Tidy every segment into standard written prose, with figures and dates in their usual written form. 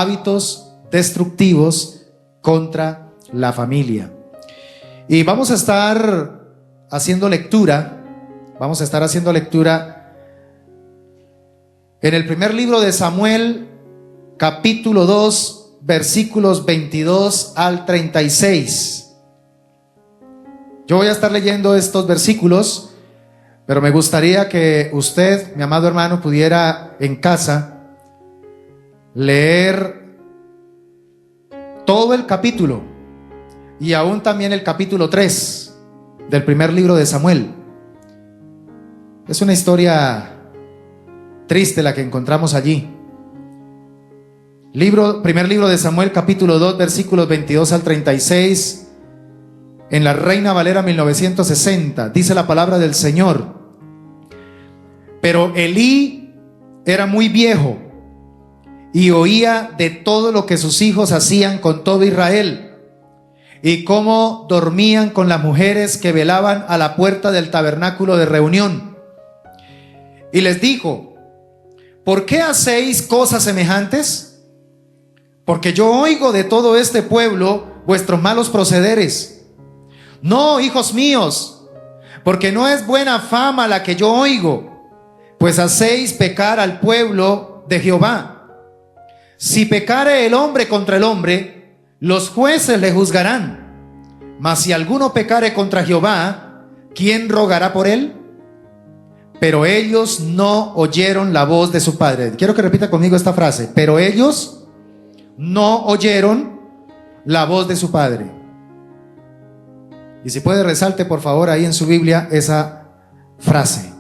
hábitos destructivos contra la familia. Y vamos a estar haciendo lectura en el primer libro de Samuel, capítulo 2, versículos 22 al 36. Yo voy a estar leyendo estos versículos, pero me gustaría que usted, mi amado hermano, pudiera en casa leer todo el capítulo y aún también el capítulo 3 del primer libro de Samuel. Es una historia triste la que encontramos allí. Primer libro de Samuel, capítulo 2, versículos 22 al 36. En la Reina Valera 1960 dice la palabra del Señor: pero Elí era muy viejo y oía de todo lo que sus hijos hacían con todo Israel, y cómo dormían con las mujeres que velaban a la puerta del tabernáculo de reunión. Y les dijo: ¿por qué hacéis cosas semejantes? Porque yo oigo de todo este pueblo vuestros malos procederes. No, hijos míos, porque no es buena fama la que yo oigo, pues hacéis pecar al pueblo de Jehová. Si pecare el hombre contra el hombre, los jueces le juzgarán. Mas si alguno pecare contra Jehová, ¿quién rogará por él? Pero ellos no oyeron la voz de su padre. Quiero que repita conmigo esta frase: pero ellos no oyeron la voz de su padre. Y si puede, resalte por favor ahí en su Biblia esa frase: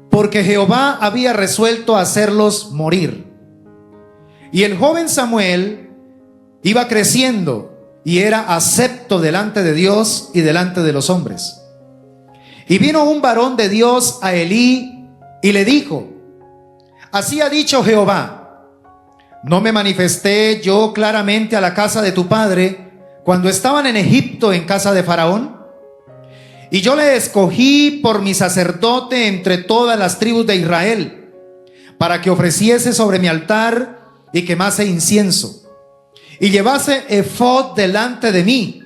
porque Jehová había resuelto hacerlos morir. Y el joven Samuel iba creciendo y era acepto delante de Dios y delante de los hombres. Y vino un varón de Dios a Elí y le dijo: así ha dicho Jehová, ¿no me manifesté yo claramente a la casa de tu padre cuando estaban en Egipto en casa de Faraón? Y yo le escogí por mi sacerdote entre todas las tribus de Israel, para que ofreciese sobre mi altar y quemase incienso, y llevase efod delante de mí.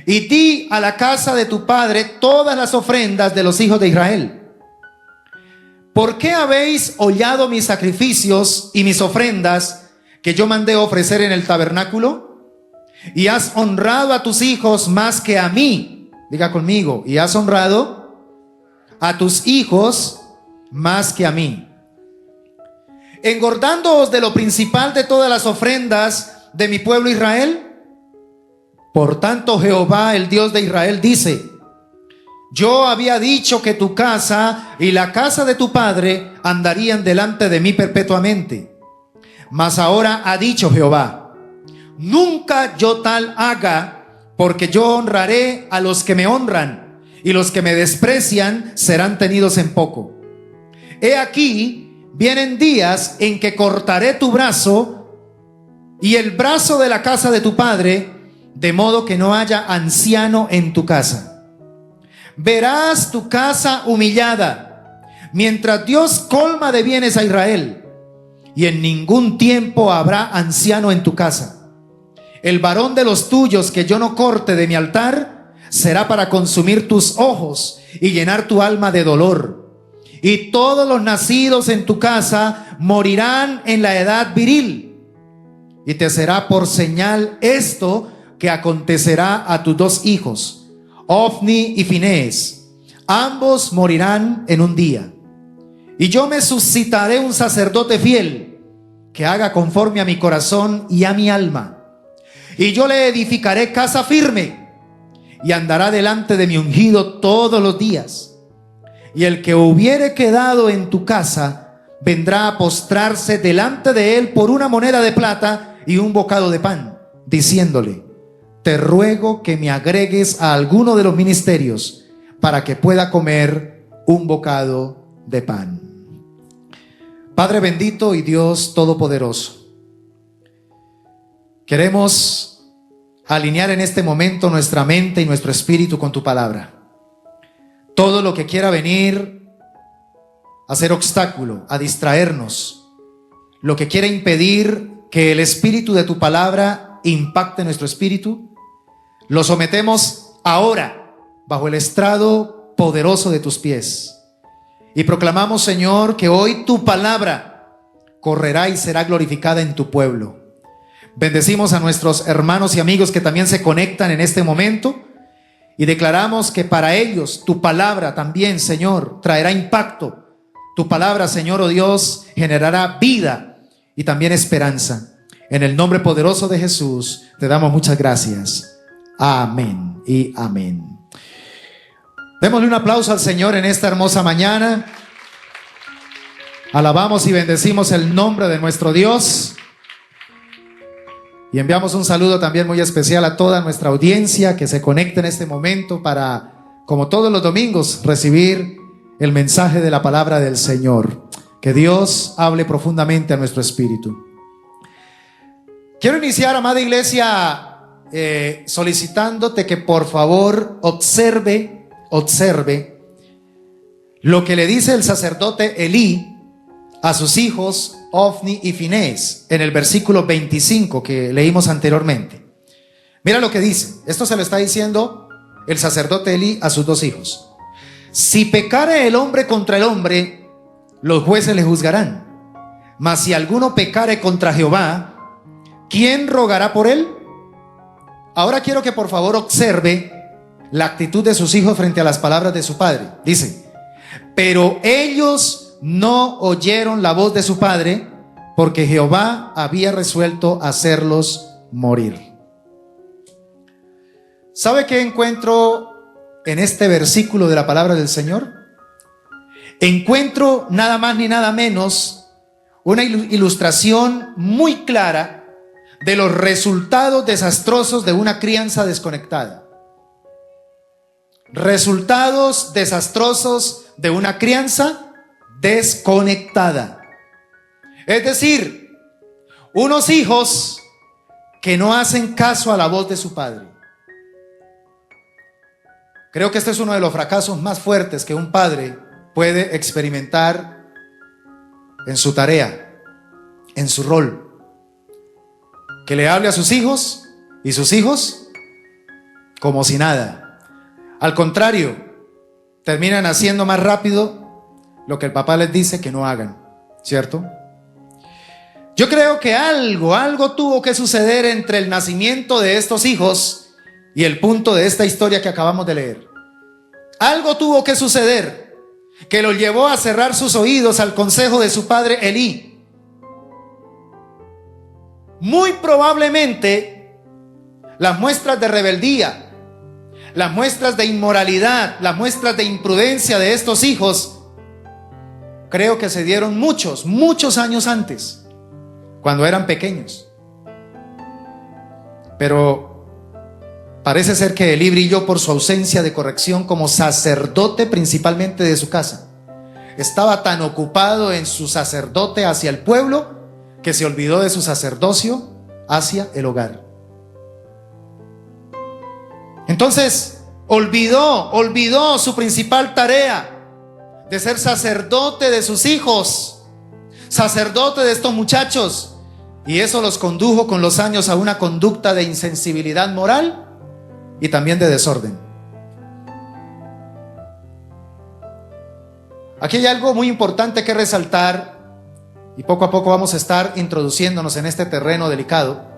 Y di a la casa de tu padre todas las ofrendas de los hijos de Israel. ¿Por qué habéis hollado mis sacrificios y mis ofrendas que yo mandé ofrecer en el tabernáculo? Y has honrado a tus hijos más que a mí. Diga conmigo: y has honrado a tus hijos más que a mí, engordándoos de lo principal de todas las ofrendas de mi pueblo Israel. Por tanto, Jehová, el Dios de Israel, dice: yo había dicho que tu casa y la casa de tu padre andarían delante de mí perpetuamente. Mas ahora ha dicho Jehová: nunca yo tal haga, porque yo honraré a los que me honran, y los que me desprecian serán tenidos en poco. He aquí, vienen días en que cortaré tu brazo y el brazo de la casa de tu padre, de modo que no haya anciano en tu casa. Verás tu casa humillada, mientras Dios colma de bienes a Israel, y en ningún tiempo habrá anciano en tu casa. El varón de los tuyos que yo no corte de mi altar será para consumir tus ojos y llenar tu alma de dolor. Y todos los nacidos en tu casa morirán en la edad viril. Y te será por señal esto que acontecerá a tus dos hijos, Ofni y Finés. Ambos morirán en un día. Y yo me suscitaré un sacerdote fiel que haga conforme a mi corazón y a mi alma. Y yo le edificaré casa firme, y andará delante de mi ungido todos los días. Y el que hubiere quedado en tu casa vendrá a postrarse delante de él por una moneda de plata y un bocado de pan, diciéndole: te ruego que me agregues a alguno de los ministerios para que pueda comer un bocado de pan. Padre bendito y Dios todopoderoso, queremos alinear en este momento nuestra mente y nuestro espíritu con tu palabra. Todo lo que quiera venir a ser obstáculo, a distraernos, lo que quiera impedir que el espíritu de tu palabra impacte nuestro espíritu. Lo sometemos ahora bajo el estrado poderoso de tus pies. Y proclamamos, Señor, que hoy tu palabra correrá y será glorificada en tu pueblo. Bendecimos a nuestros hermanos y amigos que también se conectan en este momento y declaramos que para ellos tu palabra también, Señor, traerá impacto. Tu palabra, Señor, oh Dios, generará vida y también esperanza. En el nombre poderoso de Jesús te damos muchas gracias. Amén y amén. Démosle un aplauso al Señor en esta hermosa mañana. Alabamos y bendecimos el nombre de nuestro Dios. Y enviamos un saludo también muy especial a toda nuestra audiencia que se conecta en este momento para, como todos los domingos, recibir el mensaje de la palabra del Señor. Que Dios hable profundamente a nuestro espíritu. Quiero iniciar, amada iglesia, solicitándote que por favor observe lo que le dice el sacerdote Elí a sus hijos Ofni y Finés en el versículo 25 que leímos anteriormente. Mira lo que dice. Esto se lo está diciendo el sacerdote Elí a sus dos hijos. Si pecare el hombre contra el hombre, los jueces le juzgarán. Mas si alguno pecare contra Jehová, ¿quién rogará por él? Ahora quiero que por favor observe la actitud de sus hijos frente a las palabras de su padre. Dice: pero ellos no oyeron la voz de su padre, porque Jehová había resuelto hacerlos morir. ¿Sabe qué encuentro en este versículo de la palabra del Señor? Encuentro nada más ni nada menos una ilustración muy clara de los resultados desastrosos de una crianza desconectada. Resultados desastrosos de una crianza desconectada. Es decir, unos hijos que no hacen caso a la voz de su padre. Creo que este es uno de los fracasos más fuertes que un padre puede experimentar en su tarea, en su rol. Que le hable a sus hijos y sus hijos como si nada. Al contrario, terminan haciendo más rápido lo que el papá les dice que no hagan, ¿cierto? Yo creo que algo tuvo que suceder entre el nacimiento de estos hijos y el punto de esta historia que acabamos de leer. Algo tuvo que suceder que lo llevó a cerrar sus oídos al consejo de su padre Elí. Muy probablemente las muestras de rebeldía, las muestras de inmoralidad, las muestras de imprudencia de estos hijos, creo que se dieron muchos años antes, cuando eran pequeños. Pero parece ser que Elí brilló por su ausencia de corrección como sacerdote, principalmente de su casa. Estaba tan ocupado en su sacerdote hacia el pueblo que se olvidó de su sacerdocio hacia el hogar. Entonces olvidó su principal tarea de ser sacerdote de sus hijos, sacerdote de estos muchachos, y eso los condujo con los años a una conducta de insensibilidad moral y también de desorden. Aquí hay algo muy importante que resaltar, y poco a poco vamos a estar introduciéndonos en este terreno delicado,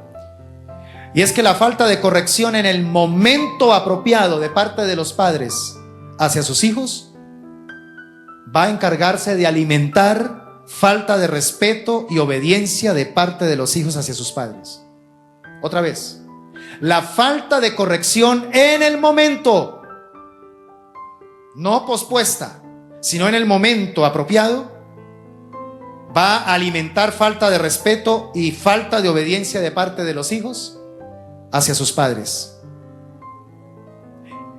y es que la falta de corrección en el momento apropiado de parte de los padres hacia sus hijos va a encargarse de alimentar falta de respeto y obediencia de parte de los hijos hacia sus padres. Otra vez, la falta de corrección en el momento, no pospuesta, sino en el momento apropiado, va a alimentar falta de respeto y falta de obediencia de parte de los hijos hacia sus padres.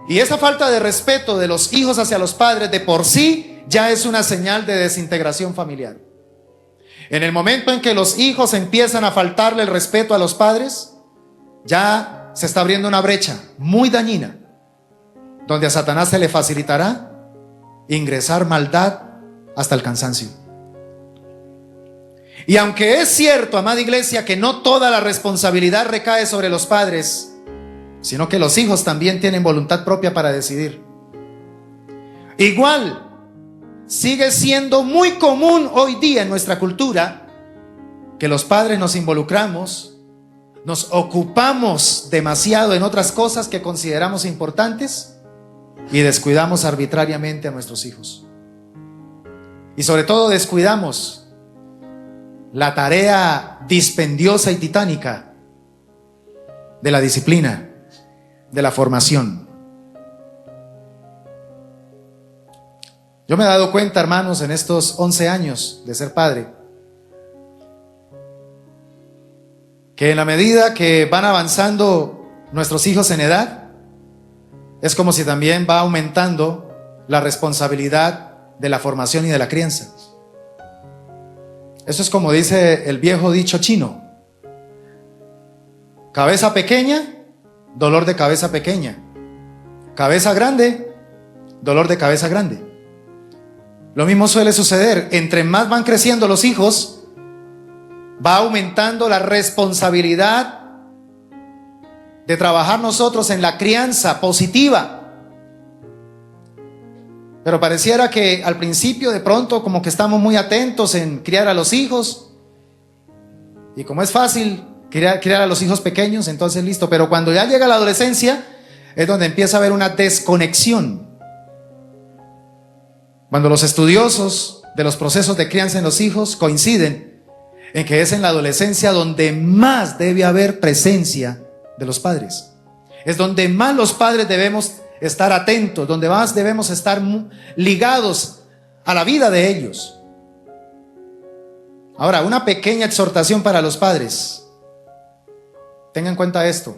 Y esa falta de respeto de los hijos hacia los padres de por sí ya es una señal de desintegración familiar. En el momento en que los hijos empiezan a faltarle el respeto a los padres, ya se está abriendo una brecha muy dañina, donde a Satanás se le facilitará ingresar maldad hasta el cansancio. Y aunque es cierto, amada iglesia, que no toda la responsabilidad recae sobre los padres, sino que los hijos también tienen voluntad propia para decidir. Igual, sigue siendo muy común hoy día en nuestra cultura que los padres nos involucramos, nos ocupamos demasiado en otras cosas que consideramos importantes y descuidamos arbitrariamente a nuestros hijos. Y sobre todo descuidamos la tarea dispendiosa y titánica de la disciplina, de la formación. Yo me he dado cuenta, hermanos, en estos 11 años de ser padre, que en la medida que van avanzando nuestros hijos en edad, es como si también va aumentando la responsabilidad de la formación y de la crianza. Eso es como dice el viejo dicho chino: cabeza pequeña, dolor de cabeza pequeña; cabeza grande, dolor de cabeza grande. Lo mismo suele suceder. Entre más van creciendo los hijos, va aumentando la responsabilidad de trabajar nosotros en la crianza positiva. Pero pareciera que al principio de pronto como que estamos muy atentos en criar a los hijos, y como es fácil criar a los hijos pequeños, entonces listo. Pero cuando ya llega la adolescencia es donde empieza a haber una desconexión. Cuando los estudiosos de los procesos de crianza en los hijos coinciden en que es en la adolescencia donde más debe haber presencia de los padres. Es donde más los padres debemos estar atentos, donde más debemos estar ligados a la vida de ellos. Ahora, una pequeña exhortación para los padres. Tengan en cuenta esto: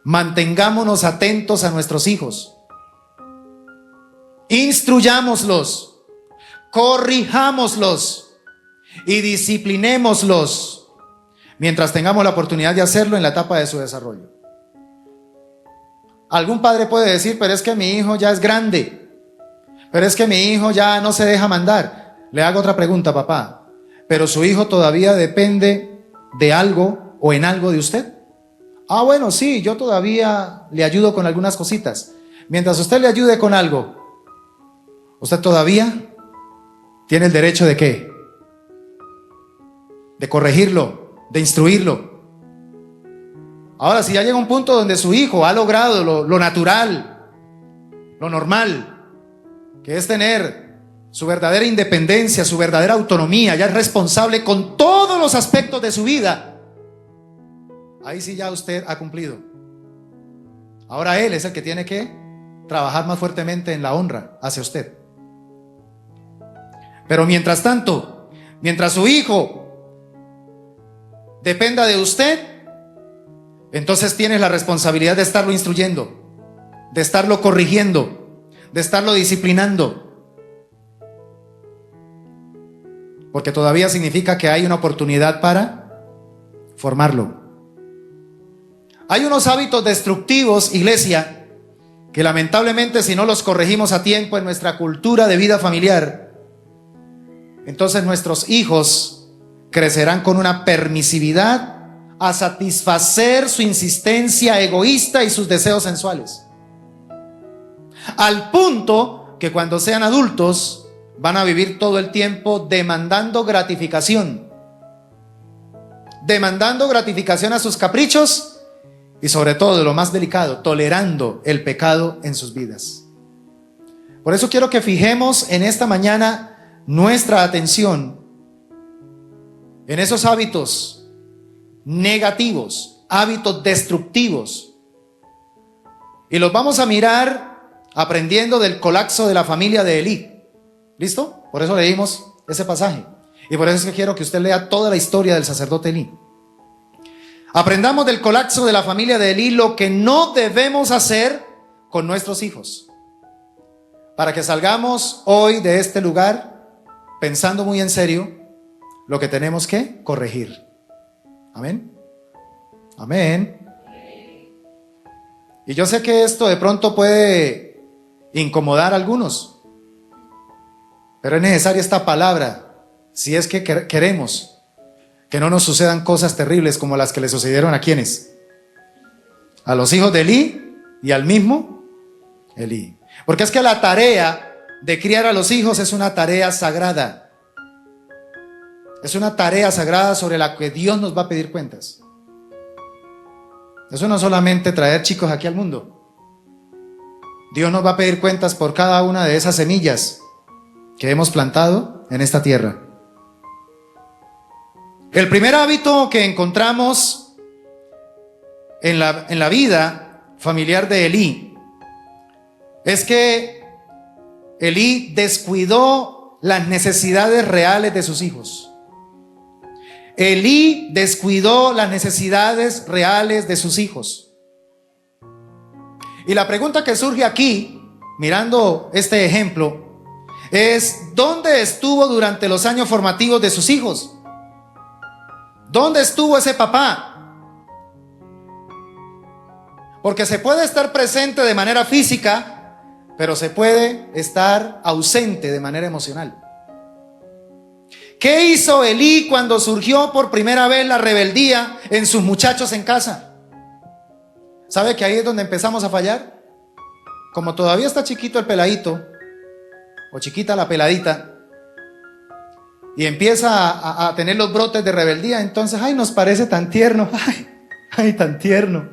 mantengámonos atentos a nuestros hijos, instruyámoslos, corrijámoslos y disciplinémoslos mientras tengamos la oportunidad de hacerlo en la etapa de su desarrollo. Algún padre puede decir: pero es que mi hijo ya es grande, pero es que mi hijo ya no se deja mandar. Le hago otra pregunta, papá: ¿pero su hijo todavía depende de algo o en algo de usted? Ah, bueno, sí, yo todavía le ayudo con algunas cositas. Mientras usted le ayude con algo, usted todavía tiene el derecho ¿de qué? De corregirlo, de instruirlo. Ahora, si ya llega un punto donde su hijo ha logrado lo natural, lo normal, que es tener su verdadera independencia, su verdadera autonomía, ya es responsable con todos los aspectos de su vida, ahí sí ya usted ha cumplido. Ahora él es el que tiene que trabajar más fuertemente en la honra hacia usted. Pero mientras tanto, mientras su hijo dependa de usted, entonces tienes la responsabilidad de estarlo instruyendo, de estarlo corrigiendo, de estarlo disciplinando. Porque todavía significa que hay una oportunidad para formarlo. Hay unos hábitos destructivos, iglesia, que lamentablemente si no los corregimos a tiempo en nuestra cultura de vida familiar, entonces nuestros hijos crecerán con una permisividad a satisfacer su insistencia egoísta y sus deseos sensuales, al punto que cuando sean adultos van a vivir todo el tiempo demandando gratificación a sus caprichos y, sobre todo, lo más delicado, tolerando el pecado en sus vidas. Por eso quiero que fijemos en esta mañana nuestra atención en esos hábitos negativos, hábitos destructivos, y los vamos a mirar aprendiendo del colapso de la familia de Elí. ¿Listo? Por eso leímos ese pasaje, y por eso es que quiero que usted lea toda la historia del sacerdote Elí. Aprendamos del colapso de la familia de Elí lo que no debemos hacer con nuestros hijos, para que salgamos hoy de este lugar pensando muy en serio lo que tenemos que corregir. Amén. Amén. Y yo sé que esto de pronto puede incomodar a algunos, pero es necesaria esta palabra Si es que queremos que no nos sucedan cosas terribles como las que le sucedieron a quienes, a los hijos de Elí y al mismo Elí. Porque es que la tarea de criar a los hijos es una tarea sagrada. Es una tarea sagrada sobre la que Dios nos va a pedir cuentas. Eso no es solamente traer chicos aquí al mundo. Dios nos va a pedir cuentas por cada una de esas semillas que hemos plantado en esta tierra. El primer hábito que encontramos en la vida familiar de Elí es que Elí descuidó las necesidades reales de sus hijos. Elí descuidó las necesidades reales de sus hijos. Y la pregunta que surge aquí, mirando este ejemplo, es: ¿dónde estuvo durante los años formativos de sus hijos? ¿Dónde estuvo ese papá? Porque se puede estar presente de manera física, pero se puede estar ausente de manera emocional. ¿Qué hizo Elí cuando surgió por primera vez la rebeldía en sus muchachos en casa? ¿Sabe que ahí es donde empezamos a fallar? Como todavía está chiquito el peladito, o chiquita la peladita, y empieza a tener los brotes de rebeldía, entonces, ay, nos parece tan tierno, ay, tan tierno,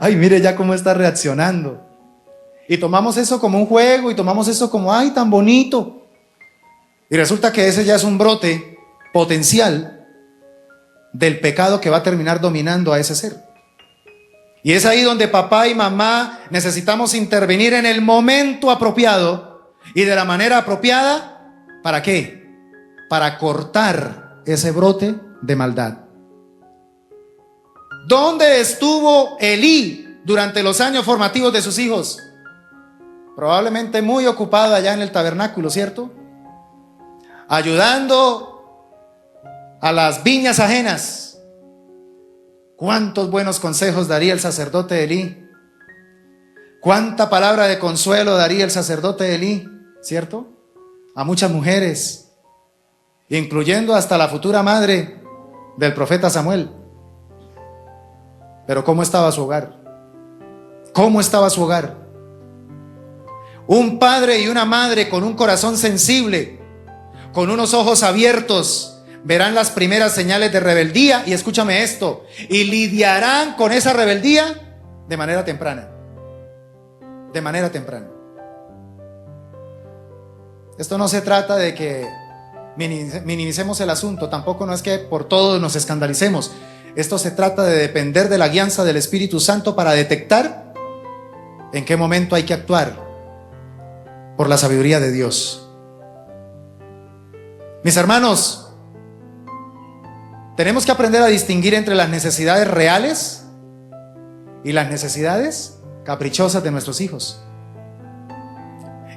ay, mire ya cómo está reaccionando. Y tomamos eso como un juego, y tomamos eso como, ay, tan bonito. Y resulta que ese ya es un brote potencial del pecado que va a terminar dominando a ese ser. Y es ahí donde papá y mamá necesitamos intervenir en el momento apropiado y de la manera apropiada. ¿Para qué? Para cortar ese brote de maldad. ¿Dónde estuvo Elí durante los años formativos de sus hijos? Probablemente muy ocupado allá en el tabernáculo, ¿cierto? Ayudando a las viñas ajenas. ¿Cuántos buenos consejos daría el sacerdote Elí? ¿Cuánta palabra de consuelo daría el sacerdote Elí? ¿Cierto? A muchas mujeres, incluyendo hasta la futura madre del profeta Samuel. Pero ¿cómo estaba su hogar? ¿Cómo estaba su hogar? Un padre y una madre con un corazón sensible, con unos ojos abiertos, verán las primeras señales de rebeldía, y escúchame esto, y lidiarán con esa rebeldía de manera temprana. De manera temprana. Esto no se trata de que minimicemos el asunto, tampoco no es que por todo nos escandalicemos. Esto se trata de depender de la guianza del Espíritu Santo para detectar en qué momento hay que actuar por la sabiduría de Dios. Mis hermanos, tenemos que aprender a distinguir entre las necesidades reales y las necesidades caprichosas de nuestros hijos.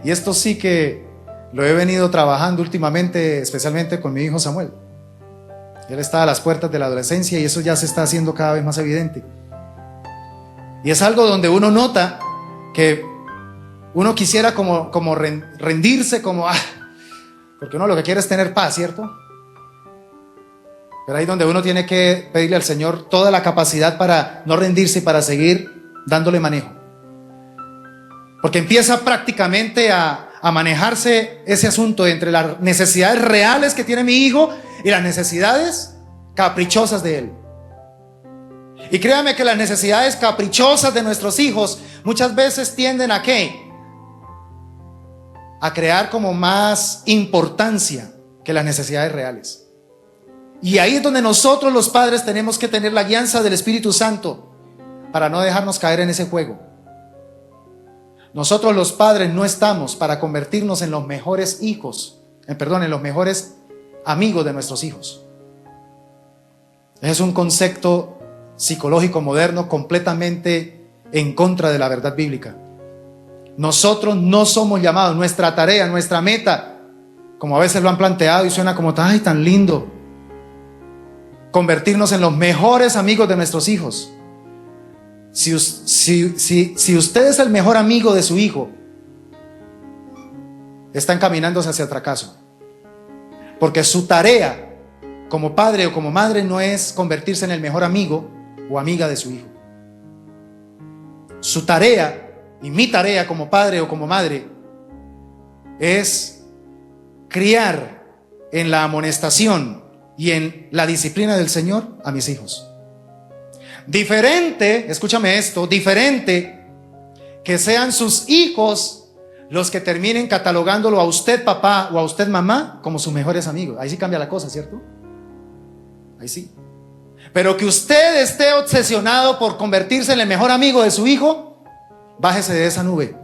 Y esto sí que lo he venido trabajando últimamente, especialmente con mi hijo Samuel. Él está a las puertas de la adolescencia y eso ya se está haciendo cada vez más evidente. Y es algo donde uno nota que uno quisiera como rendirse, porque uno lo que quiere es tener paz, ¿cierto? Pero ahí donde uno tiene que pedirle al Señor toda la capacidad para no rendirse y para seguir dándole manejo. Porque empieza prácticamente a manejarse ese asunto entre las necesidades reales que tiene mi hijo y las necesidades caprichosas de él. Y créame que las necesidades caprichosas de nuestros hijos muchas veces tienden ¿a qué? A crear como más importancia que las necesidades reales. Y ahí es donde nosotros los padres tenemos que tener la guianza del Espíritu Santo para no dejarnos caer en ese juego. Nosotros los padres no estamos para convertirnos en los mejores hijos, en los mejores amigos de nuestros hijos. Es un concepto psicológico moderno completamente en contra de la verdad bíblica. Nosotros no somos llamados, nuestra tarea, nuestra meta, como a veces lo han planteado y suena como ay, tan lindo, convertirnos en los mejores amigos de nuestros hijos. Si usted es el mejor amigo de su hijo, está encaminándose hacia el fracaso. Porque su tarea como padre o como madre no es convertirse en el mejor amigo o amiga de su hijo. Su tarea y mi tarea como padre o como madre es criar en la amonestación y en la disciplina del Señor a mis hijos. Diferente, escúchame esto, diferente que sean sus hijos los que terminen catalogándolo a usted papá o a usted mamá como sus mejores amigos. Ahí sí cambia la cosa, ¿cierto? Ahí sí. Pero que usted esté obsesionado por convertirse en el mejor amigo de su hijo, bájese de esa nube,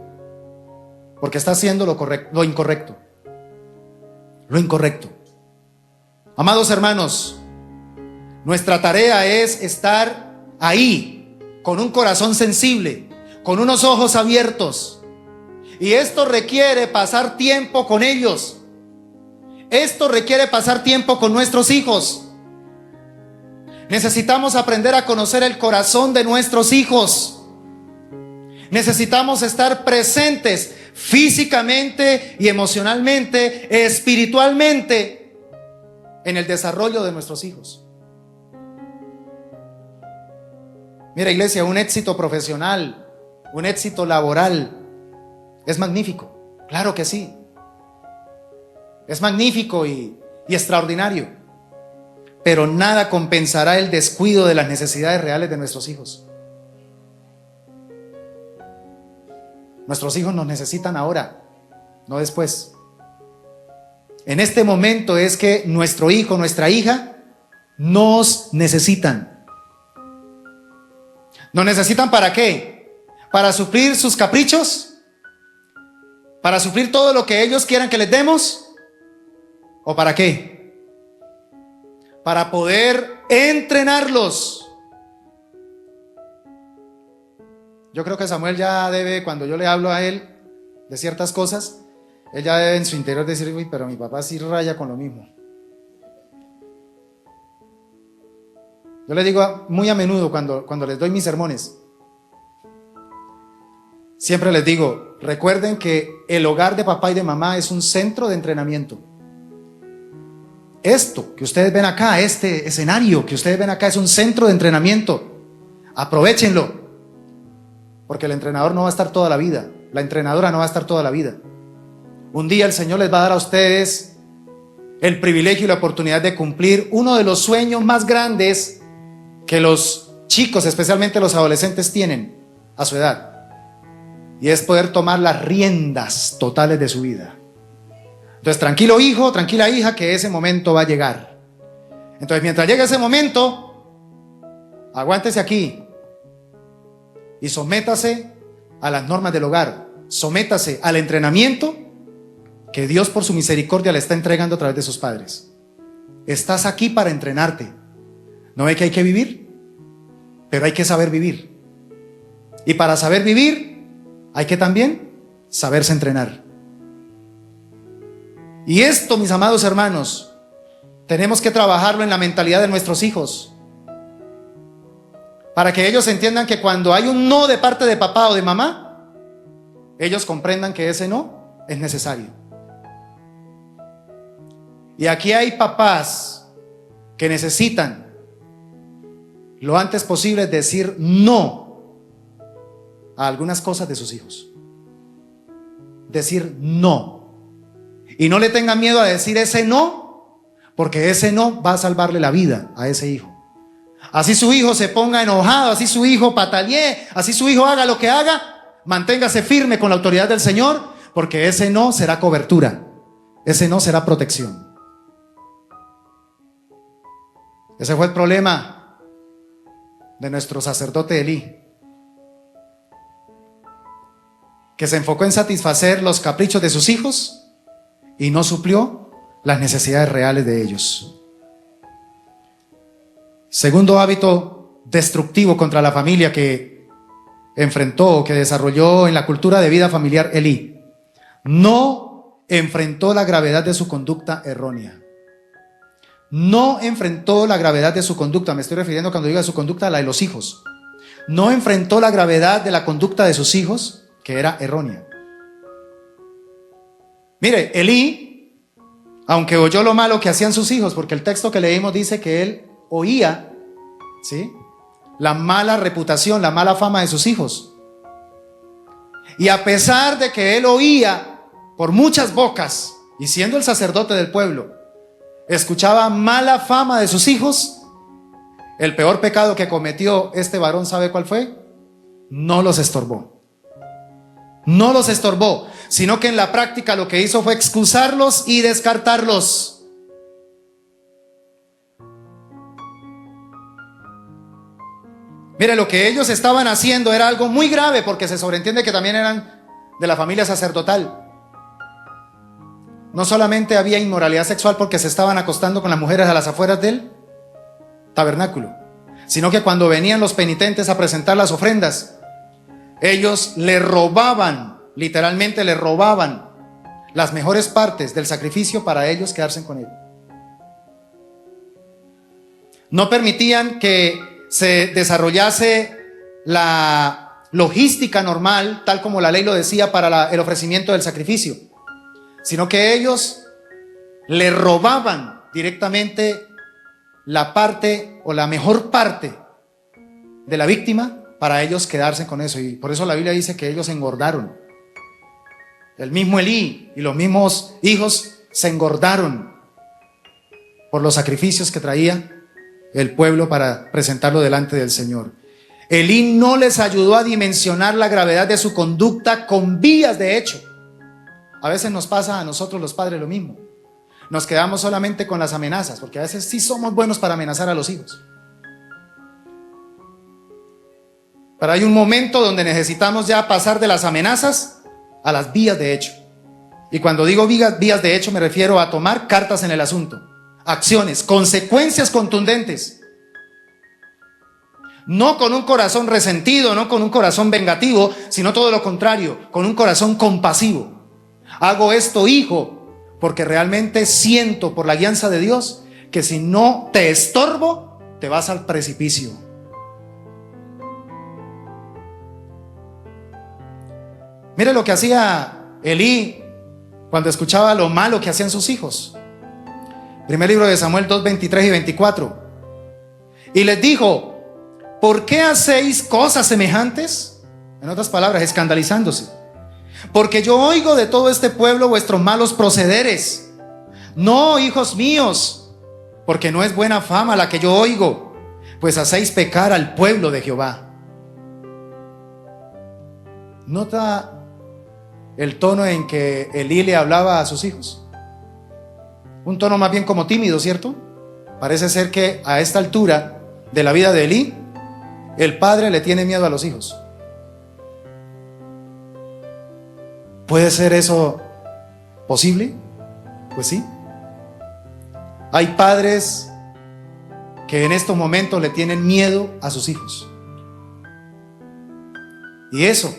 porque está haciendo lo incorrecto. Lo incorrecto. Amados hermanos, nuestra tarea es estar ahí, con un corazón sensible, con unos ojos abiertos. Y esto requiere pasar tiempo con ellos. Esto requiere pasar tiempo con nuestros hijos. Necesitamos aprender a conocer el corazón de nuestros hijos. Necesitamos estar presentes físicamente y emocionalmente, espiritualmente, en el desarrollo de nuestros hijos. Mira, iglesia, un éxito profesional, un éxito laboral es magnífico, claro que sí. Es magnífico y extraordinario, pero nada compensará el descuido de las necesidades reales de nuestros hijos. Nuestros hijos nos necesitan ahora, no después. En este momento es que nuestro hijo, nuestra hija, nos necesitan. ¿Nos necesitan para qué? ¿Para suplir sus caprichos? ¿Para suplir todo lo que ellos quieran que les demos? ¿O para qué? Para poder entrenarlos. Yo creo que Samuel ya debe, cuando yo le hablo a él de ciertas cosas, él ya debe en su interior decir: uy, pero mi papá sí raya con lo mismo. Yo le digo muy a menudo cuando les doy mis sermones, siempre les digo: recuerden que el hogar de papá y de mamá es un centro de entrenamiento. Esto que ustedes ven acá, este escenario que ustedes ven acá, es un centro de entrenamiento. Aprovéchenlo, porque el entrenador no va a estar toda la vida, la entrenadora no va a estar toda la vida. Un día el Señor les va a dar a ustedes el privilegio y la oportunidad de cumplir uno de los sueños más grandes que los chicos, especialmente los adolescentes, tienen a su edad, y es poder tomar las riendas totales de su vida. Entonces, tranquilo hijo, tranquila hija, que ese momento va a llegar. Entonces, mientras llegue ese momento, aguántese aquí y sométase a las normas del hogar, sométase al entrenamiento que Dios por su misericordia le está entregando a través de sus padres. Estás aquí para entrenarte. ¿No ve que hay que vivir? Pero hay que saber vivir. Y para saber vivir, hay que también saberse entrenar. Y esto, mis amados hermanos, tenemos que trabajarlo en la mentalidad de nuestros hijos, para que ellos entiendan que cuando hay un no de parte de papá o de mamá, ellos comprendan que ese no es necesario. Y aquí hay papás que necesitan lo antes posible decir no a algunas cosas de sus hijos. Decir no. Y no le tengan miedo a decir ese no, porque ese no va a salvarle la vida a ese hijo. Así su hijo se ponga enojado, así su hijo patalee, así su hijo haga lo que haga, manténgase firme con la autoridad del Señor, porque ese no será cobertura, ese no será protección. Ese fue el problema de nuestro sacerdote Elí, que se enfocó en satisfacer los caprichos de sus hijos y no suplió las necesidades reales de ellos. Segundo hábito destructivo contra la familia que enfrentó, que desarrolló en la cultura de vida familiar Elí: no enfrentó la gravedad de su conducta errónea. No enfrentó la gravedad de su conducta. Me estoy refiriendo, cuando digo de su conducta, a la de los hijos. No enfrentó la gravedad de la conducta de sus hijos, que era errónea. Mire, Elí aunque oyó lo malo que hacían sus hijos, porque el texto que leímos dice que él oía, ¿sí?, la mala reputación, la mala fama de sus hijos. Y a pesar de que él oía por muchas bocas, y siendo el sacerdote del pueblo, escuchaba mala fama de sus hijos, el peor pecado que cometió este varón, ¿sabe cuál fue? No los estorbó. No los estorbó, sino que en la práctica lo que hizo fue excusarlos y descartarlos. Mire, lo que ellos estaban haciendo era algo muy grave, porque se sobreentiende que también eran de la familia sacerdotal. No solamente había inmoralidad sexual porque se estaban acostando con las mujeres a las afueras del tabernáculo, sino que cuando venían los penitentes a presentar las ofrendas, ellos le robaban, literalmente le robaban las mejores partes del sacrificio para ellos quedarse con él. No permitían que se desarrollase la logística normal, tal como la ley lo decía, para el ofrecimiento del sacrificio, sino que ellos le robaban directamente la parte o la mejor parte de la víctima para ellos quedarse con eso. Y por eso la Biblia dice que ellos engordaron. El mismo Elí y los mismos hijos se engordaron por los sacrificios que traía el pueblo para presentarlo delante del Señor. Elí no les ayudó a dimensionar la gravedad de su conducta con vías de hecho. A veces nos pasa a nosotros los padres lo mismo. Nos quedamos solamente con las amenazas, porque a veces sí somos buenos para amenazar a los hijos. Pero hay un momento donde necesitamos ya pasar de las amenazas a las vías de hecho. Y cuando digo vías de hecho me refiero a tomar cartas en el asunto. Acciones, consecuencias contundentes. No con un corazón resentido, no con un corazón vengativo, sino todo lo contrario, con un corazón compasivo. Hago esto, hijo, porque realmente siento por la guianza de Dios que si no te estorbo, te vas al precipicio. Mire lo que hacía Elí cuando escuchaba lo malo que hacían sus hijos. Primer libro de Samuel 2, 23 y 24. Y les dijo: ¿por qué hacéis cosas semejantes? En otras palabras, escandalizándose. Porque yo oigo de todo este pueblo vuestros malos procederes. No, hijos míos, porque no es buena fama la que yo oigo, pues hacéis pecar al pueblo de Jehová. ¿Nota el tono en que Elí le hablaba a sus hijos? Un tono más bien como tímido, ¿cierto? Parece ser que a esta altura de la vida de Elí, el padre le tiene miedo a los hijos. ¿Puede ser eso posible? Pues sí. Hay padres que en estos momentos le tienen miedo a sus hijos. Y eso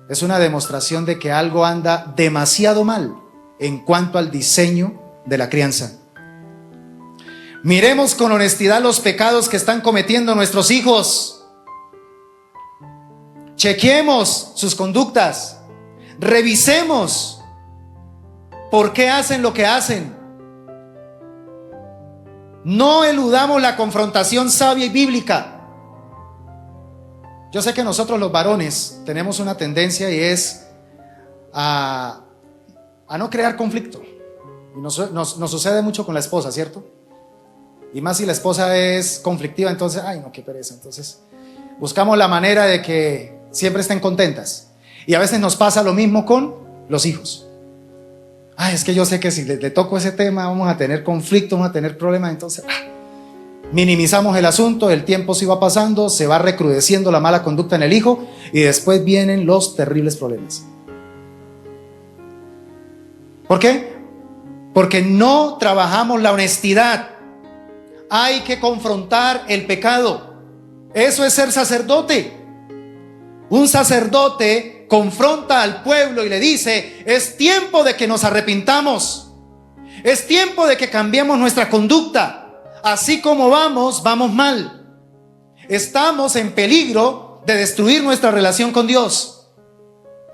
es una demostración de que algo anda demasiado mal en cuanto al diseño de la crianza. Miremos con honestidad los pecados que están cometiendo nuestros hijos. Chequemos sus conductas. Revisemos por qué hacen lo que hacen. No eludamos la confrontación sabia y bíblica. Yo sé que nosotros los varones tenemos una tendencia y es a no crear conflicto. Y nos sucede mucho con la esposa, ¿cierto? Y más si la esposa es conflictiva, entonces, ay no, qué pereza. Entonces buscamos la manera de que siempre estén contentas. Y a veces nos pasa lo mismo con los hijos. Ay, es que yo sé que si le toco ese tema vamos a tener conflictos, vamos a tener problemas. Entonces minimizamos el asunto, el tiempo se va pasando, se va recrudeciendo la mala conducta en el hijo y después vienen los terribles problemas. ¿Por qué? Porque no trabajamos la honestidad. Hay que confrontar el pecado. Eso es ser sacerdote. Un sacerdote confronta al pueblo y le dice: es tiempo de que nos arrepintamos. Es tiempo de que cambiemos nuestra conducta. Así como vamos mal. Estamos en peligro de destruir nuestra relación con Dios.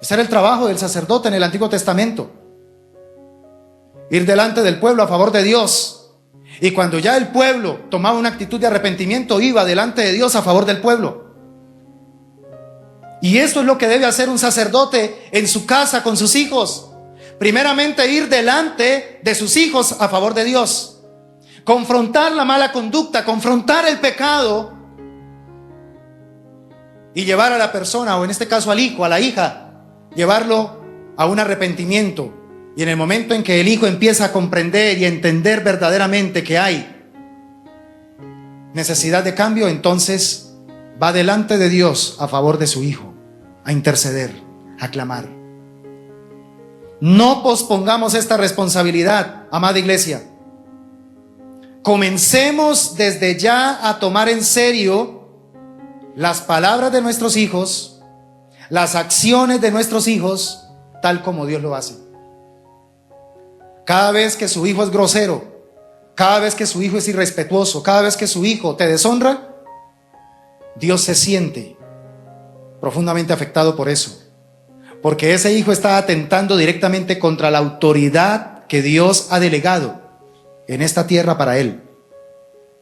Ese era el trabajo del sacerdote en el Antiguo Testamento. ir delante del pueblo a favor de Dios. Y cuando ya el pueblo tomaba una actitud de arrepentimiento, iba delante de Dios a favor del pueblo. Y esto es lo que debe hacer un sacerdote en su casa con sus hijos. Primeramente, ir delante de sus hijos a favor de Dios. Confrontar la mala conducta, confrontar el pecado y llevar a la persona, o en este caso al hijo, a la hija, llevarlo a un arrepentimiento. Y en el momento en que el hijo empieza a comprender y a entender verdaderamente que hay necesidad de cambio, entonces va delante de Dios a favor de su hijo, a interceder, a clamar. No pospongamos esta responsabilidad, amada iglesia. Comencemos desde ya a tomar en serio las palabras de nuestros hijos, las acciones de nuestros hijos, tal como Dios lo hace. Cada vez que su hijo es grosero, cada vez que su hijo es irrespetuoso, cada vez que su hijo te deshonra, Dios se siente profundamente afectado por eso, porque ese hijo está atentando directamente contra la autoridad que Dios ha delegado en esta tierra para él.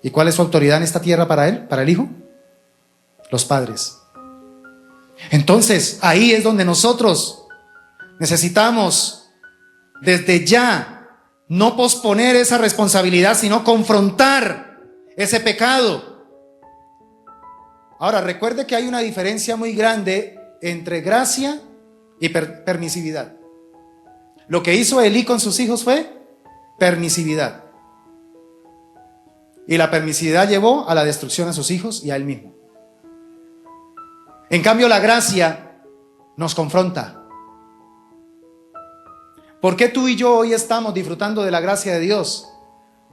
¿Y cuál es su autoridad en esta tierra para él, para el hijo? Los padres. Entonces, ahí es donde nosotros necesitamos desde ya no posponer esa responsabilidad, sino confrontar ese pecado. Ahora, recuerde que hay una diferencia muy grande entre gracia y permisividad. Lo que hizo Elí con sus hijos fue permisividad. Y la permisividad llevó a la destrucción a sus hijos y a él mismo. En cambio, la gracia nos confronta. ¿Por qué tú y yo hoy estamos disfrutando de la gracia de Dios?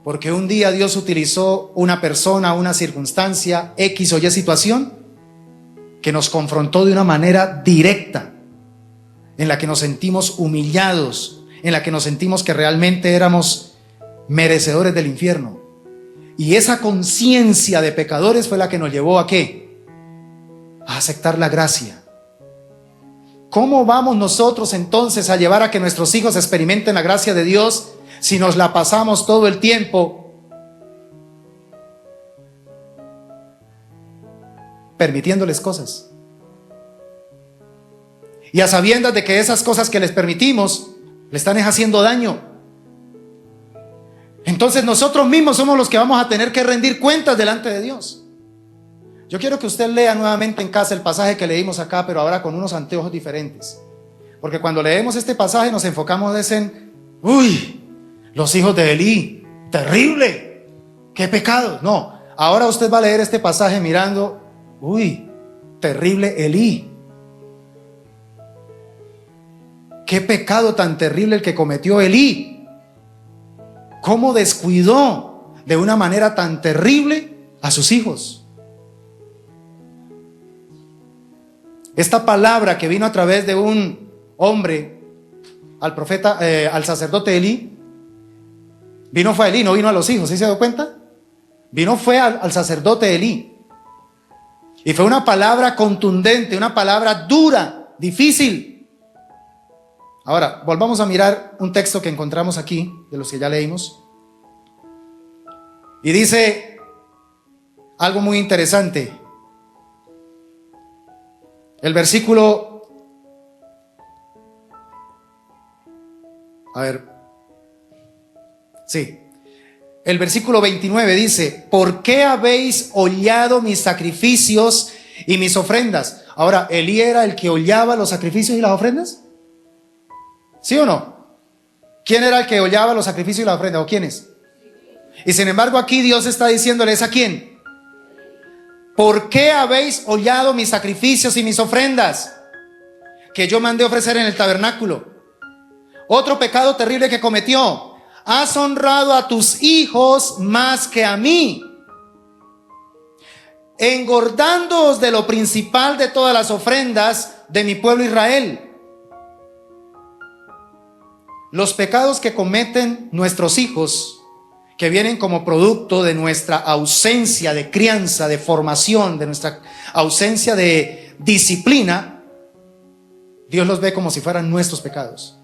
Porque un día Dios utilizó una persona, una circunstancia, X o Y situación, que nos confrontó de una manera directa, en la que nos sentimos humillados, en la que nos sentimos que realmente éramos merecedores del infierno. Y esa conciencia de pecadores fue la que nos llevó ¿a qué? A aceptar la gracia. ¿Cómo vamos nosotros entonces a llevar a que nuestros hijos experimenten la gracia de Dios si nos la pasamos todo el tiempo permitiéndoles cosas? Y a sabiendas de que esas cosas que les permitimos le están haciendo daño. Entonces nosotros mismos somos los que vamos a tener que rendir cuentas delante de Dios. Yo quiero que usted lea nuevamente en casa el pasaje que leímos acá, pero ahora con unos anteojos diferentes. Porque cuando leemos este pasaje nos enfocamos en, uy, los hijos de Elí, terrible, qué pecado. No, ahora usted va a leer este pasaje mirando, uy, terrible Elí. Qué pecado tan terrible el que cometió Elí. Cómo descuidó de una manera tan terrible a sus hijos. Esta palabra que vino a través de un hombre al profeta, al sacerdote Elí, fue a Elí, no vino a los hijos, ¿sí se dio cuenta? Fue al sacerdote Elí. Y fue una palabra contundente, una palabra dura, difícil. Ahora, volvamos a mirar un texto que encontramos aquí, de los que ya leímos. Y dice algo muy interesante. El versículo, el versículo 29 dice: ¿por qué habéis hollado mis sacrificios y mis ofrendas? Ahora, ¿Elí era el que hollaba los sacrificios y las ofrendas? ¿Sí o no? ¿Quién era el que hollaba los sacrificios y las ofrendas? ¿O quiénes? Y sin embargo aquí Dios está diciéndoles: ¿a quién? ¿Por qué habéis hollado mis sacrificios y mis ofrendas que yo mandé ofrecer en el tabernáculo? Otro pecado terrible que cometió: has honrado a tus hijos más que a mí, engordándoos de lo principal de todas las ofrendas de mi pueblo Israel. Los pecados que cometen nuestros hijos, que vienen como producto de nuestra ausencia de crianza, de formación, de nuestra ausencia de disciplina, Dios los ve como si fueran nuestros pecados.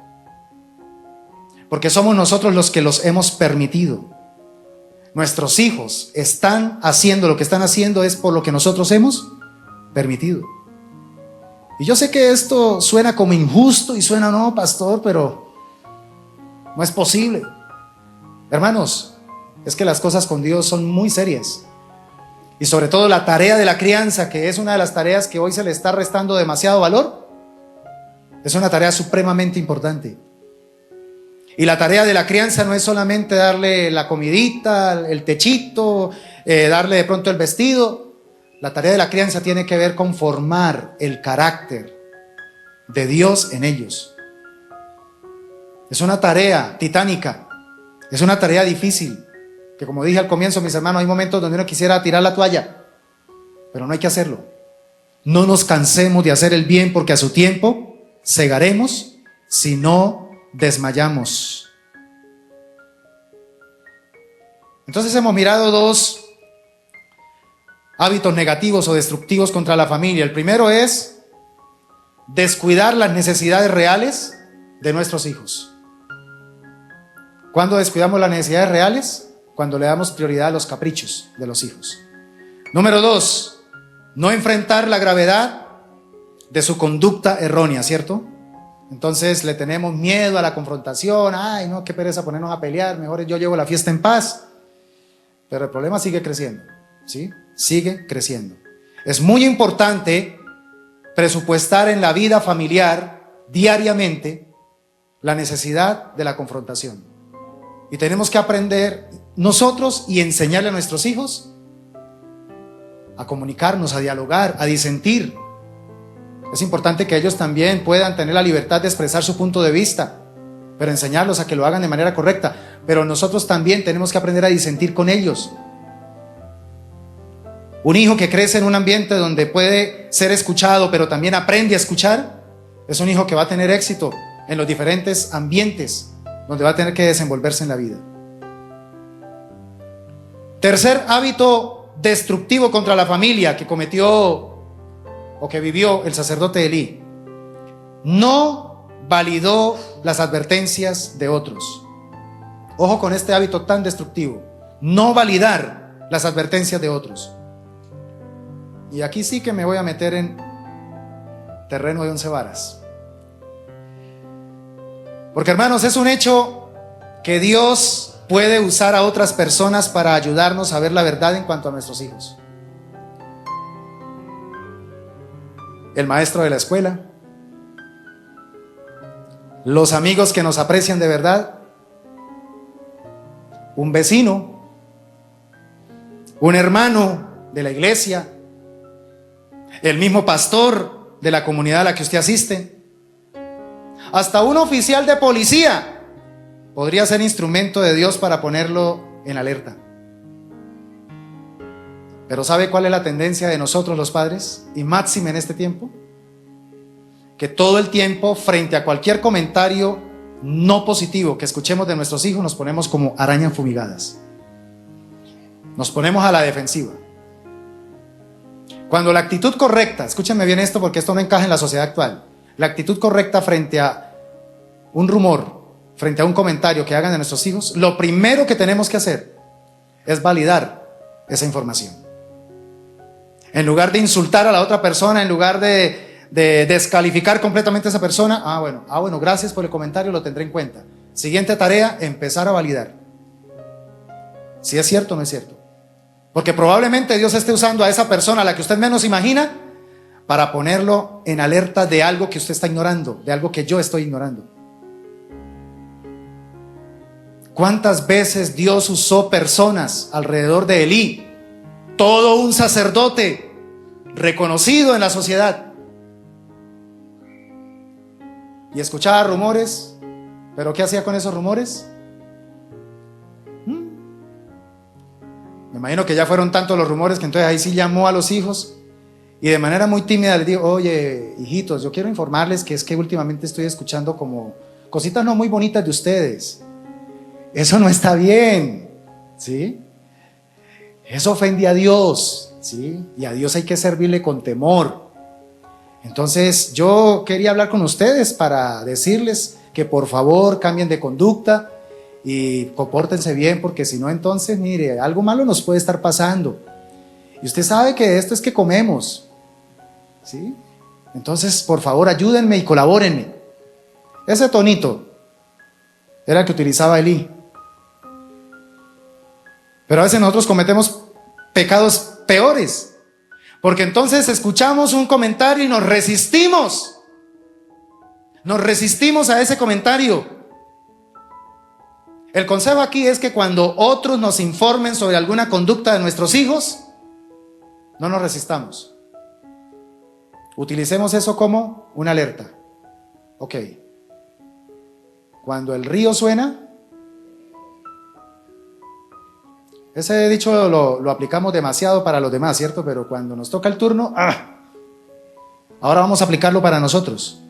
porque somos nosotros los que los hemos permitido. Nuestros hijos están haciendo lo que están haciendo es por lo que nosotros hemos permitido. Y yo sé que esto suena como injusto y suena, no, pastor, pero no es posible. Hermanos, es que las cosas con Dios son muy serias. Y sobre todo la tarea de la crianza, que es una de las tareas que hoy se le está restando demasiado valor, es una tarea supremamente importante. Y la tarea de la crianza no es solamente darle la comidita, el techito, darle de pronto el vestido. La tarea de la crianza tiene que ver con formar el carácter de Dios en ellos. Es una tarea titánica, es una tarea difícil, que como dije al comienzo, mis hermanos, hay momentos donde uno quisiera tirar la toalla, pero no hay que hacerlo. No nos cansemos de hacer el bien, porque a su tiempo segaremos si no desmayamos. Entonces hemos mirado dos hábitos negativos o destructivos contra la familia. El primero es descuidar las necesidades reales de nuestros hijos. ¿Cuándo descuidamos las necesidades reales? Cuando le damos prioridad a los caprichos de los hijos. Número dos, no enfrentar la gravedad de su conducta errónea, ¿cierto? Entonces le tenemos miedo a la confrontación. Ay, no, qué pereza ponernos a pelear, mejor yo llevo la fiesta en paz. Pero el problema sigue creciendo, ¿sí? Sigue creciendo. Es muy importante presupuestar en la vida familiar diariamente la necesidad de la confrontación. Y tenemos que aprender nosotros y enseñarle a nuestros hijos a comunicarnos, a dialogar, a disentir. Es importante que ellos también puedan tener la libertad de expresar su punto de vista, pero enseñarlos a que lo hagan de manera correcta. Pero nosotros también tenemos que aprender a disentir con ellos. Un hijo que crece en un ambiente donde puede ser escuchado, pero también aprende a escuchar, es un hijo que va a tener éxito en los diferentes ambientes donde va a tener que desenvolverse en la vida. Tercer hábito destructivo contra la familia que cometió o que vivió el sacerdote Elí: no validó las advertencias de otros. Ojo con este hábito tan destructivo: no validar las advertencias de otros. Y aquí sí que me voy a meter en terreno de 11 varas. Porque, hermanos, es un hecho que Dios puede usar a otras personas para ayudarnos a ver la verdad en cuanto a nuestros hijos. El maestro de la escuela, los amigos que nos aprecian de verdad, un vecino, un hermano de la iglesia, el mismo pastor de la comunidad a la que usted asiste, hasta un oficial de policía podría ser instrumento de Dios para ponerlo en alerta. Pero ¿sabe cuál es la tendencia de nosotros los padres? Y máxime en este tiempo, que todo el tiempo, frente a cualquier comentario no positivo que escuchemos de nuestros hijos, nos ponemos como arañas fumigadas. Nos ponemos a la defensiva. Cuando la actitud correcta, escúchenme bien esto porque esto no encaja en la sociedad actual, la actitud correcta frente a un rumor, frente a un comentario que hagan de nuestros hijos, lo primero que tenemos que hacer es validar esa información. En lugar de insultar a la otra persona, en lugar de descalificar completamente a esa persona, bueno, gracias por el comentario, lo tendré en cuenta. Siguiente tarea, empezar a validar si es cierto o no es cierto. Porque probablemente Dios esté usando a esa persona, a la que usted menos imagina, para ponerlo en alerta de algo que usted está ignorando, de algo que yo estoy ignorando. ¿Cuántas veces Dios usó personas alrededor de Elí, todo un sacerdote reconocido en la sociedad, y escuchaba rumores? ¿Pero qué hacía con esos rumores? Me imagino que ya fueron tantos los rumores que entonces ahí sí llamó a los hijos y de manera muy tímida les dijo: oye, hijitos, yo quiero informarles que es que últimamente estoy escuchando como cositas no muy bonitas de ustedes. Eso no está bien, ¿sí? Eso ofende a Dios, ¿sí? Y a Dios hay que servirle con temor. Entonces yo quería hablar con ustedes para decirles que por favor cambien de conducta y compórtense bien, porque si no, entonces, mire, algo malo nos puede estar pasando. Y usted sabe que esto es que comemos, ¿sí? Entonces, por favor, ayúdenme y colabórenme. Ese tonito era el que utilizaba Elí. Pero a veces nosotros cometemos pecados peores, porque entonces escuchamos un comentario y nos resistimos a ese comentario. El consejo aquí es que cuando otros nos informen sobre alguna conducta de nuestros hijos, no nos resistamos. Utilicemos eso como una alerta. Ok. Cuando el río suena, ese dicho lo aplicamos demasiado para los demás, ¿cierto? Pero cuando nos toca el turno, ahora vamos a aplicarlo para nosotros.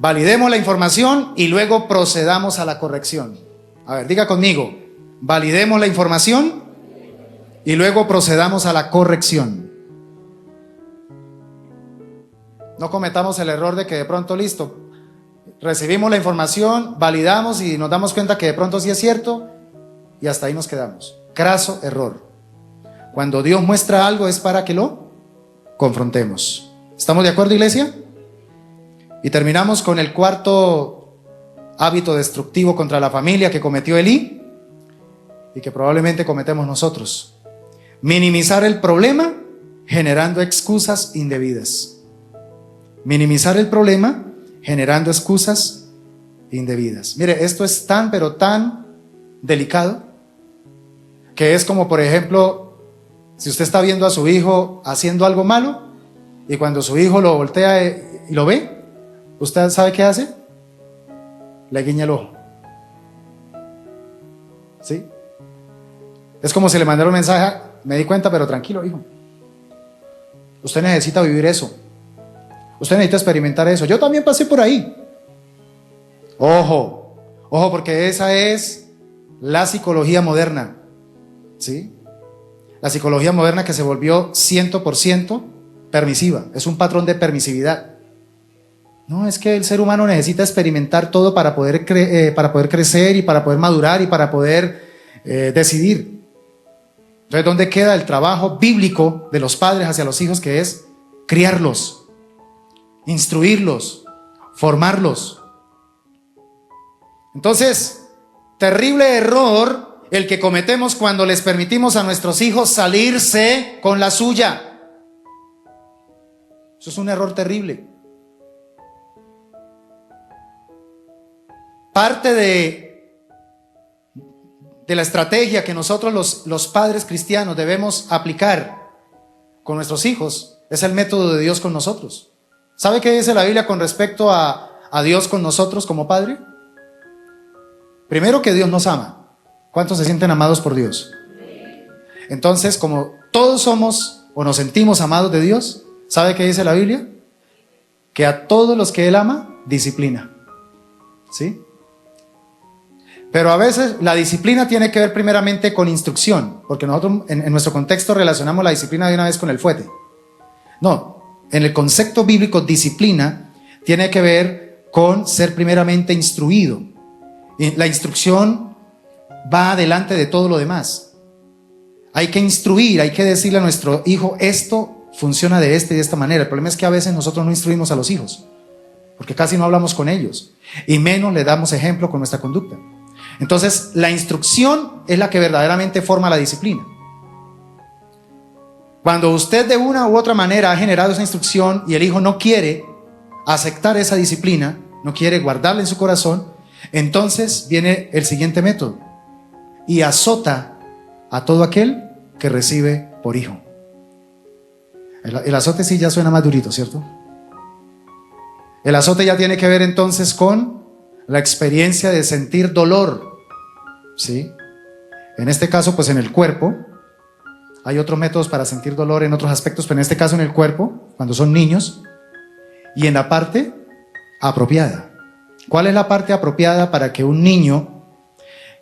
Validemos la información y luego procedamos a la corrección. A ver, diga conmigo, validemos la información y luego procedamos a la corrección. No cometamos el error de que de pronto, listo, recibimos la información, validamos y nos damos cuenta que de pronto sí es cierto y hasta ahí nos quedamos. Craso error. Cuando Dios muestra algo es para que lo confrontemos. ¿Estamos de acuerdo, iglesia? Y terminamos con el cuarto hábito destructivo contra la familia que cometió Elí y que probablemente cometemos nosotros. Minimizar el problema generando excusas indebidas. Minimizar el problema generando excusas indebidas. Mire, esto es tan, pero tan delicado, que es como, por ejemplo, si usted está viendo a su hijo haciendo algo malo y cuando su hijo lo voltea y lo ve, ¿usted sabe qué hace? Le guiña el ojo. ¿Sí? Es como si le mandara un mensaje: me di cuenta, pero tranquilo, hijo. Usted necesita vivir eso. Usted necesita experimentar eso. Yo también pasé por ahí. Ojo, porque esa es la psicología moderna. ¿Sí? La psicología moderna que se volvió 100% permisiva. Es un patrón de permisividad. No, es que el ser humano necesita experimentar todo para poder crecer y para poder madurar y para poder decidir. Entonces, ¿dónde queda el trabajo bíblico de los padres hacia los hijos, que es criarlos, instruirlos, formarlos? Entonces, terrible error el que cometemos cuando les permitimos a nuestros hijos salirse con la suya. Eso es un error terrible. Parte de la estrategia que nosotros los padres cristianos debemos aplicar con nuestros hijos es el método de Dios con nosotros. ¿Sabe qué dice la Biblia con respecto a Dios con nosotros como Padre? Primero, que Dios nos ama. ¿Cuántos se sienten amados por Dios? Entonces, como todos somos o nos sentimos amados de Dios, ¿sabe qué dice la Biblia? Que a todos los que Él ama, disciplina. ¿Sí? Pero a veces la disciplina tiene que ver primeramente con instrucción, porque nosotros en nuestro contexto relacionamos la disciplina de una vez con el fuete. No, en el concepto bíblico, disciplina tiene que ver con ser primeramente instruido. Y la instrucción va adelante de todo lo demás. Hay que instruir, hay que decirle a nuestro hijo: esto funciona de esta y de esta manera. El problema es que a veces nosotros no instruimos a los hijos, porque casi no hablamos con ellos, y menos le damos ejemplo con nuestra conducta. Entonces, la instrucción es la que verdaderamente forma la disciplina. Cuando usted de una u otra manera ha generado esa instrucción y el hijo no quiere aceptar esa disciplina, no quiere guardarla en su corazón, entonces viene el siguiente método: y azota a todo aquel que recibe por hijo. El azote sí ya suena más durito, ¿cierto? El azote ya tiene que ver entonces con la experiencia de sentir dolor, ¿sí? En este caso, pues en el cuerpo. Hay otros métodos para sentir dolor en otros aspectos, pero en este caso en el cuerpo, cuando son niños, y en la parte apropiada. ¿Cuál es la parte apropiada para que un niño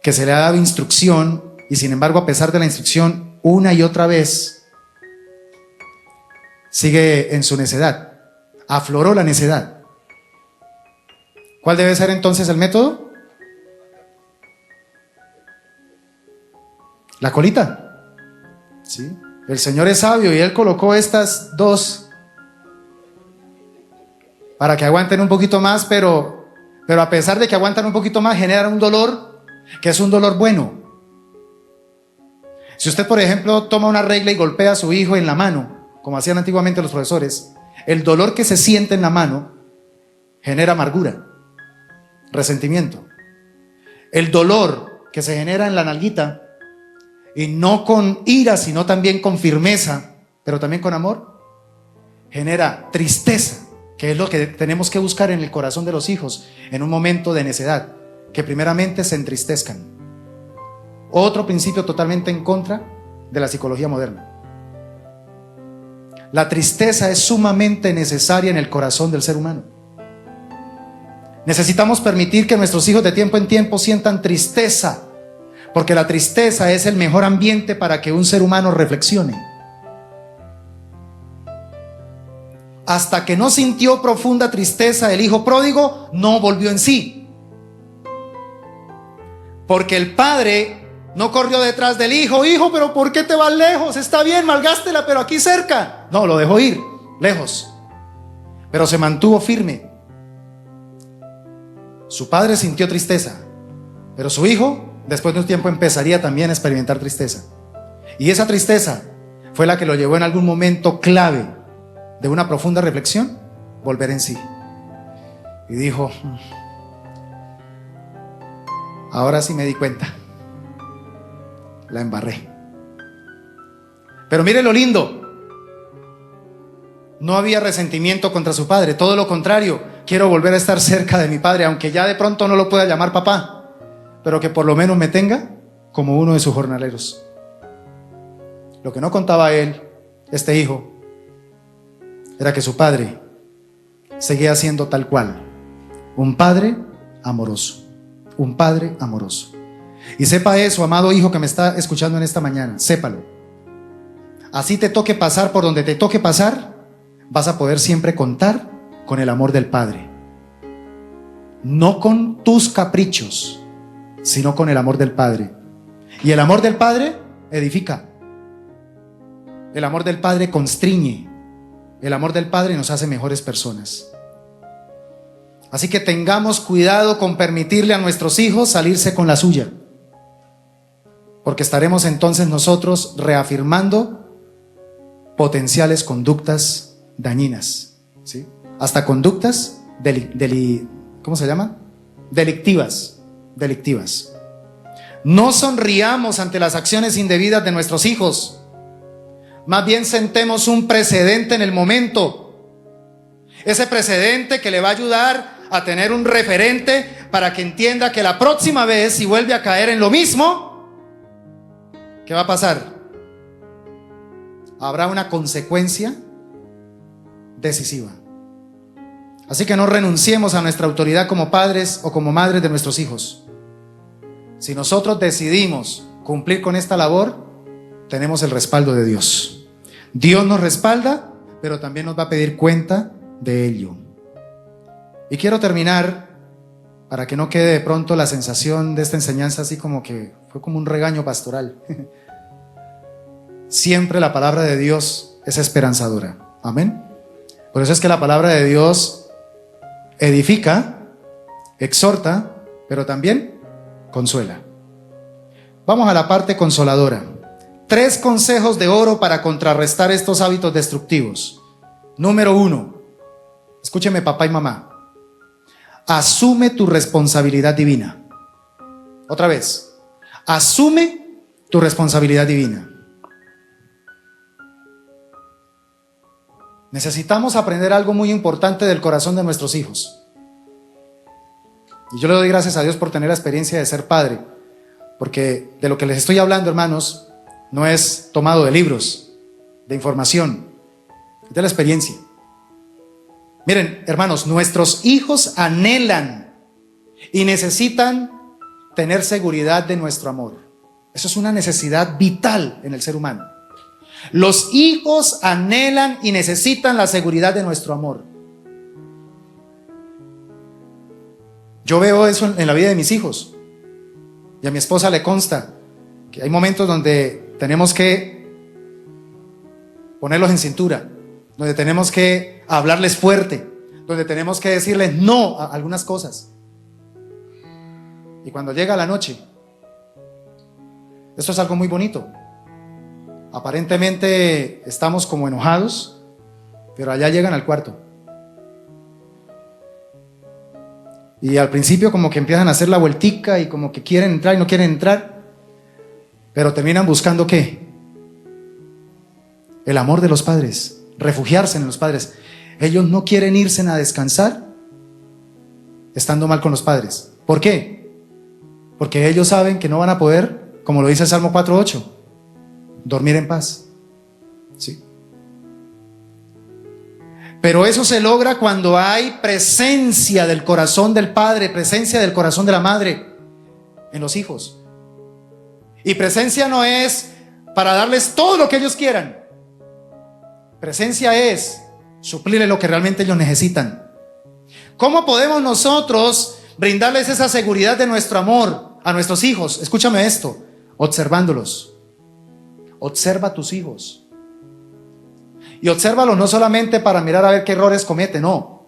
que se le ha dado instrucción y sin embargo, a pesar de la instrucción, una y otra vez sigue en su necedad? Afloró la necedad. ¿Cuál debe ser entonces el método? La colita. ¿Sí? El Señor es sabio y Él colocó estas dos para que aguanten un poquito más, pero a pesar de que aguantan un poquito más, generan un dolor que es un dolor bueno. Si usted, por ejemplo, toma una regla y golpea a su hijo en la mano, como hacían antiguamente los profesores, el dolor que se siente en la mano genera amargura, resentimiento. El dolor que se genera en la nalguita, y no con ira, sino también con firmeza, pero también con amor, genera tristeza, que es lo que tenemos que buscar en el corazón de los hijos en un momento de necedad, que primeramente se entristezcan. Otro principio totalmente en contra de la psicología moderna. La tristeza es sumamente necesaria en el corazón del ser humano. Necesitamos permitir que nuestros hijos de tiempo en tiempo sientan tristeza, porque la tristeza es el mejor ambiente para que un ser humano reflexione. Hasta que no sintió profunda tristeza el hijo pródigo, no volvió en sí. Porque el padre no corrió detrás del hijo. Hijo, pero ¿por qué te vas lejos? Está bien, malgástela, pero aquí cerca. No, lo dejó ir, lejos. Pero se mantuvo firme. Su padre sintió tristeza, pero su hijo, después de un tiempo, empezaría también a experimentar tristeza. Y esa tristeza fue la que lo llevó en algún momento clave de una profunda reflexión, volver en sí. Y dijo: ahora sí me di cuenta, la embarré. Pero mire lo lindo, no había resentimiento contra su padre, todo lo contrario. Quiero volver a estar cerca de mi padre, aunque ya de pronto no lo pueda llamar papá, pero que por lo menos me tenga como uno de sus jornaleros. Lo que no contaba él, este hijo, era que su padre seguía siendo tal cual, un padre amoroso, un padre amoroso. Y sepa eso, amado hijo que me está escuchando en esta mañana, sépalo. Así te toque pasar por donde te toque pasar, vas a poder siempre contar con el amor del Padre. No con tus caprichos, sino con el amor del Padre. Y el amor del Padre edifica. El amor del Padre constriñe. El amor del Padre nos hace mejores personas. Así que tengamos cuidado con permitirle a nuestros hijos salirse con la suya, porque estaremos entonces nosotros reafirmando potenciales conductas dañinas, ¿sí? Hasta conductas ¿cómo se llama? Delictivas. No sonriamos ante las acciones indebidas de nuestros hijos. Más bien sentemos un precedente en el momento. Ese precedente que le va a ayudar a tener un referente para que entienda que la próxima vez, si vuelve a caer en lo mismo, ¿qué va a pasar? Habrá una consecuencia decisiva. Así que no renunciemos a nuestra autoridad como padres o como madres de nuestros hijos. Si nosotros decidimos cumplir con esta labor, tenemos el respaldo de Dios. Dios nos respalda, pero también nos va a pedir cuenta de ello. Y quiero terminar, para que no quede de pronto la sensación de esta enseñanza así como que fue como un regaño pastoral. Siempre la palabra de Dios es esperanzadora. Amén. Por eso es que la palabra de Dios edifica, exhorta, pero también consuela. Vamos a la parte consoladora. 3 consejos de oro para contrarrestar estos hábitos destructivos. Número 1, escúcheme papá y mamá, asume tu responsabilidad divina. Otra vez, asume tu responsabilidad divina. Necesitamos aprender algo muy importante del corazón de nuestros hijos. Y yo le doy gracias a Dios por tener la experiencia de ser padre, porque de lo que les estoy hablando, hermanos, no es tomado de libros, de información, es de la experiencia. Miren, hermanos, nuestros hijos anhelan y necesitan tener seguridad de nuestro amor. Eso es una necesidad vital en el ser humano. Los hijos anhelan y necesitan la seguridad de nuestro amor. Yo veo eso en la vida de mis hijos. Y a mi esposa le consta que hay momentos donde tenemos que ponerlos en cintura, donde tenemos que hablarles fuerte, donde tenemos que decirles no a algunas cosas. Y cuando llega la noche, esto es algo muy bonito. Aparentemente estamos como enojados, pero allá llegan al cuarto. Y al principio como que empiezan a hacer la vueltica y como que quieren entrar y no quieren entrar, pero terminan buscando ¿qué? El amor de los padres, refugiarse en los padres. Ellos no quieren irse a descansar estando mal con los padres. ¿Por qué? Porque ellos saben que no van a poder, como lo dice el Salmo 4:8, dormir en paz. ¿Sí? Pero eso se logra cuando hay presencia del corazón del padre, presencia del corazón de la madre en los hijos. Y presencia no es para darles todo lo que ellos quieran. Presencia es suplirles lo que realmente ellos necesitan. ¿Cómo podemos nosotros brindarles esa seguridad de nuestro amor a nuestros hijos? Escúchame esto, observándolos. Observa a tus hijos. Y obsérvalos no solamente para mirar a ver qué errores comete, no.